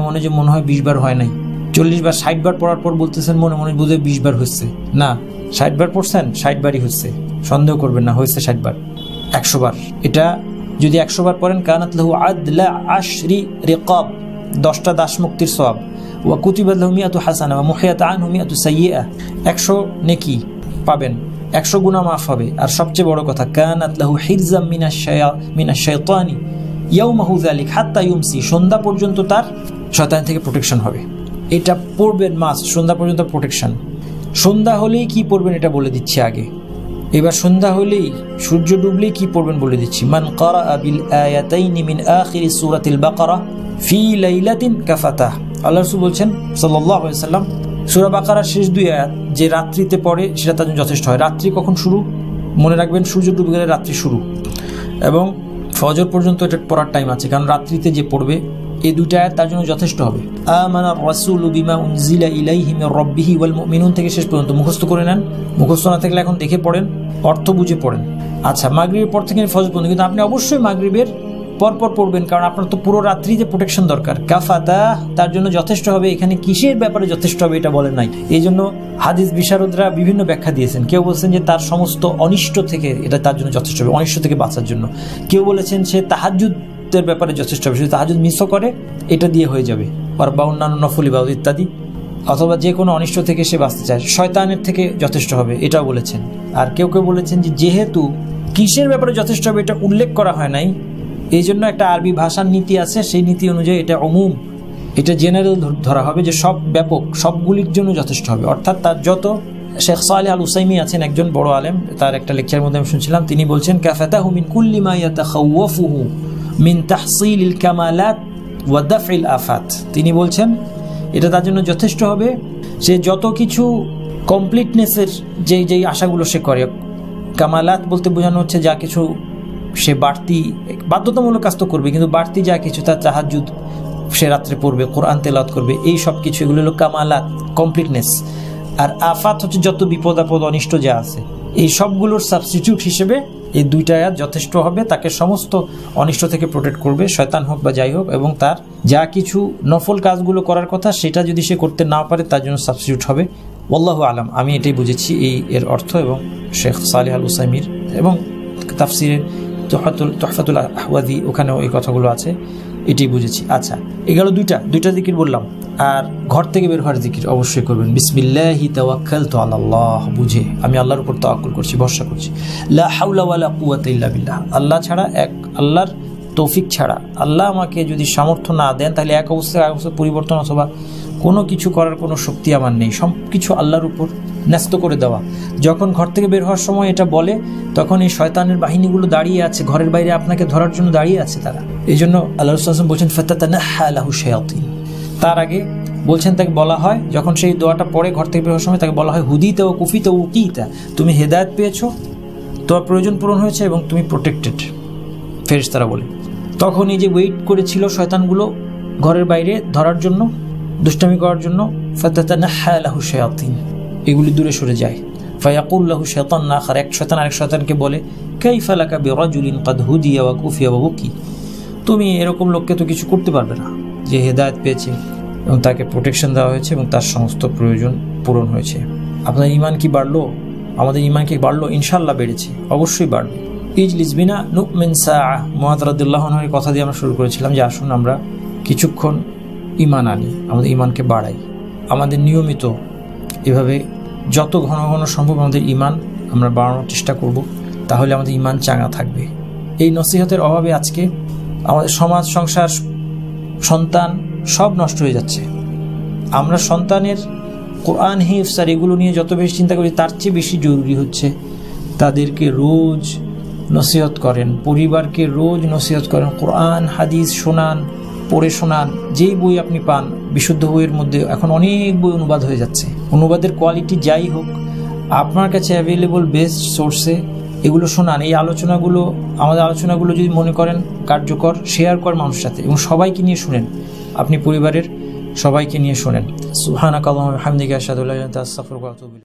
হয় 20 বার হয় নাই। 40 বার 60 বার পড়ার পর বলতেছেন মনে বুঝে 20 বার হচ্ছে না। 60 বার পড়ছেন, 60 বারই হচ্ছে, সন্দেহ করবেন না, হয়েছে 60 বার। 100 বার, এটা যদি 100 বার পড়েন, কানাত লাহু আদলা 10 রিকাব, 10টা দাস মুক্তির সওয়াব। ওয়া কুতিবাত লাহু 100 হাসানা ওয়া মুহিয়াত আনহু 100 সাইয়্যা, 100 নেকি পাবেন, 100 গুনাহ মাফ হবে। আর সবচেয়ে বড় কথা, কানাত লাহু হিরজাম মিনাশ শাইতানি ইয়াউমাহু যালিক হাত্তা ইউমসি, সন্ধ্যা পর্যন্ত তার শয়তান থেকে প্রোটেকশন হবে। এটা পড়বেন মাস্ট, সন্ধ্যা পর্যন্ত প্রোটেকশন। সন্ধ্যা হলেই কি পড়বেন এটা বলে দিচ্ছি আগে। এবার সন্ধ্যা হলেই সূর্য ডুবলেই কি পড়বেন বলে দিচ্ছি। মান ক্বারাআ বিল আয়াতাইনি মিন আখিরি সূরাতিল বাকারা ফি লাইলাতিন কাফাতাহ। আল্লাহ রাসূল বলছেন সাল্লাল্লাহু আলাইহি ওয়াসাল্লাম, সূরা বাকারার শেষ 2 আয়াত যে রাত্রিতে পড়ে সেটা তার জন্য যথেষ্ট হয়। রাত্রি কখন শুরু? মনে রাখবেন, সূর্য ডুবে গেলে রাত্রি শুরু, এবং ফজর পর্যন্ত এটা পড়ার টাইম আছে, কারণ রাত্রিতে যে পড়বে এই 2টা আয়াত তার জন্য যথেষ্ট হবে। আমানা রাসূলু বিমা উনজিলা ইলাইহি মির রাব্বিহি ওয়াল মুমিনুন থেকে শেষ পর্যন্ত মুখস্থ করে নেন। মুখস্থ না থাকলে এখন দেখে পড়েন, অর্থ বুঝে পড়েন। আচ্ছা, মাগরিবের পর থেকে ফজর পর্যন্ত, কিন্তু আপনি অবশ্যই মাগরিবের পরপর পড়বেন, কারণ আপনার তো পুরো রাত্রিতে প্রোটেকশন দরকার। কাফাতা তার জন্য যথেষ্ট হবে। এখানে কিসের ব্যাপারে যথেষ্ট হবে এটা বলেন নাই, এই জন্য হাদিস বিশারদরা বিভিন্ন ব্যাখ্যা দিয়েছেন। কেউ বলছেন যে তার সমস্ত অনিষ্ট থেকে এটা তার জন্য যথেষ্ট হবে, অনিষ্ট থেকে বাঁচার জন্য। কেউ বলেছেন সে তাহাজ্জুদের ব্যাপারে যথেষ্ট হবে, যদি তাহাজ্জুদ মিসও করে এটা দিয়ে হয়ে যাবে, বা অন্যান্য নফল ইবাদত ইত্যাদি, অথবা যে কোনো অনিষ্ট থেকে সে বাঁচতে চায়, শয়তানের থেকে যথেষ্ট হবে এটাও বলেছেন। আর কেউ কেউ বলেছেন যে যেহেতু কিসের ব্যাপারে যথেষ্ট হবে এটা উল্লেখ করা হয় নাই, এই জন্য একটা আরবি ভাষার নীতি আছে, সেই নীতি অনুযায়ী এটা উমুম, এটা জেনারেল ধরা হবে যে সব ব্যাপক, সবগুলির জন্য যথেষ্ট হবে। অর্থাৎ তার যত, শেখ সালেহ আল উসাইমি আছেন একজন বড় আলেম, তার একটা লেকচারের মধ্যে আমি শুনছিলাম, তিনি বলছেন কাফাতাহু মিন কুল্লি মা ইয়াতাখাওয়াফুহু মিন তাহসিলিল কামালাত ওয়া দাফইল আফাত। তিনি বলছেন এটা তার জন্য যথেষ্ট হবে, সে যত কিছু কমপ্লিটনেসের যেই আশাগুলো সে করে, কামালাত বলতে বোঝানো হচ্ছে যা কিছু সে বাড়তি, বাধ্যতামূলক কাজ তো করবে, কিন্তু বাড়তি যা কিছু, তার তাহাজ্জুদ সে রাত্রে পড়বে, কোরআন তেলাওয়াত করবে, এই সব কিছু, এগুলো হলো কামালাত, কমপ্লিটনেস। আর আফাত হচ্ছে যত বিপদ আপদ অনিষ্ট যা আছে, এই সবগুলোর সাবস্টিটিউট হিসেবে এই 2টা আয়াত যথেষ্ট হবে, তাকে সমস্ত অনিষ্ট থেকে প্রোটেক্ট করবে, শয়তান হোক বা যাই হোক, এবং তার যা কিছু নফল কাজগুলো করার কথা সেটা যদি সে করতে না পারে তার জন্য সাবস্টিটিউট হবে। ওয়াল্লাহু আলাম, আমি এটাই বুঝেছি এর অর্থ, এবং শেখ সালেহ আল উসাইমির এবং তাফসিরের তুহফাতুল আহওয়াযী ওখানেও এই কথাগুলো আছে, এটাই বুঝেছি। আচ্ছা, এগুলো দুইটা জিকির বললাম। আর ঘর থেকে বের হওয়ার জিকির অবশ্যই করবেন, বিসমিল্লাহি তাওয়াক্কালতু আলাল্লাহ, বুঝে আমি আল্লাহর উপর তাওয়াক্কুল করছি, ভরসা করছি। লা হাওলা ওয়ালা কুওয়াতা ইল্লা বিল্লাহ, আল্লাহ ছাড়া, আল্লাহর তৌফিক ছাড়া, আল্লাহ আমাকে যদি সামর্থ্য না দেন তাহলে এক অবস্থায় পরিবর্তন অথবা কোনো কিছু করার কোনো শক্তি আমার নেই, সব কিছু আল্লাহর উপর ন্যস্ত করে দেওয়া। যখন ঘর থেকে বের হওয়ার সময় এটা বলে, তখন এই শয়তানের বাহিনীগুলো দাঁড়িয়ে আছে ঘরের বাইরে, আপনাকে ধরার জন্য দাঁড়িয়ে আছে তারা। এই জন্য আল্লাহ রাসূল সাল্লাল্লাহু আলাইহি ওয়াসাল্লাম বলছেন ফাতাতানাহা লাহু শায়াতিন। তার আগে বলছেন তাকে বলা হয়, যখন সেই দোয়াটা পড়ে ঘর থেকে বের হওয়ার সময় তাকে বলা হয় হুদিতা ও কুফিতা ও উকিতা, তুমি হেদায়েত পেয়েছো, তোমার প্রয়োজন পূরণ হয়েছে এবং তুমি প্রোটেক্টেড, ফেরেশতারা বলে। তখন এই যে ওয়েট করেছিল শয়তানগুলো ঘরের বাইরে ধরার জন্য, দুষ্টামি করার জন্য, ফাতাতানাহা লাহু শায়াতিন, এগুলি দূরে সরে যায়। ফায়াকুল লাহু শায়তান আখার, এক শয়তান আরেক শয়তানকে বলে কাইফা লাকা বিরাজুলিন কাদ হুদিয়া ওয়া কুফিয়া ওয়া উকি, তুমি এরকম লোককে তো কিছু করতে পারবে না যে হেদায়েত পেয়েছে এবং তাকে প্রোটেকশন দেওয়া হয়েছে এবং তার সমস্ত প্রয়োজন পূরণ হয়েছে। আপনার ঈমান কি বাড়লো? আমাদের ঈমান কি বাড়লো? ইনশাআল্লাহ বেড়েছে, অবশ্যই বাড়বে। ইজলিস বিনা নুমিন সাআহ, মুআয রাদিয়াল্লাহু আনহুর কথা দিয়ে আমরা শুরু করেছিলাম যে আসুন আমরা কিছুক্ষণ ঈমান আনি, আমাদের ঈমানকে বাড়াই। আমাদের নিয়মিত এভাবে যত ঘন ঘন সম্ভব আমাদের ঈমান আমরা বাড়ানোর চেষ্টা করব, তাহলে আমাদের ঈমান চাঙ্গা থাকবে। এই নসিহতের অভাবে আজকে আমাদের সমাজ, সংসার, সন্তান সব নষ্ট হয়ে যাচ্ছে। আমরা সন্তানের কোরআন হিফজ আর এগুলো নিয়ে যত বেশি চিন্তা করি, তার চেয়ে বেশি জরুরি হচ্ছে তাদেরকে রোজ নসিহত করেন, পরিবারকে রোজ নসিহত করেন, কোরআন হাদিস শোনান, পড়ে শোনান। যেই বই আপনি পান, বিশুদ্ধ বইয়ের মধ্যে এখন অনেক বই অনুবাদ হয়ে যাচ্ছে, অনুবাদের কোয়ালিটি যাই হোক, আপনার কাছে অ্যাভেলেবল বেস্ট সোর্সে এগুলো শোনান। এই আলোচনাগুলো, আমাদের আলোচনাগুলো যদি মনে করেন কার্যকর, শেয়ার করেন মানুষের সাথে এবং সবাইকে নিয়ে শুনেন, আপনি পরিবারের সবাইকে নিয়ে শোনেন। সুবহানাকাল্লাহুম্মা ওয়া বিহামদিকা আশহাদু আল্লা ইলাহা ইল্লা আনতা আস্তাগফিরুকা ওয়া আতুবু ইলাইক।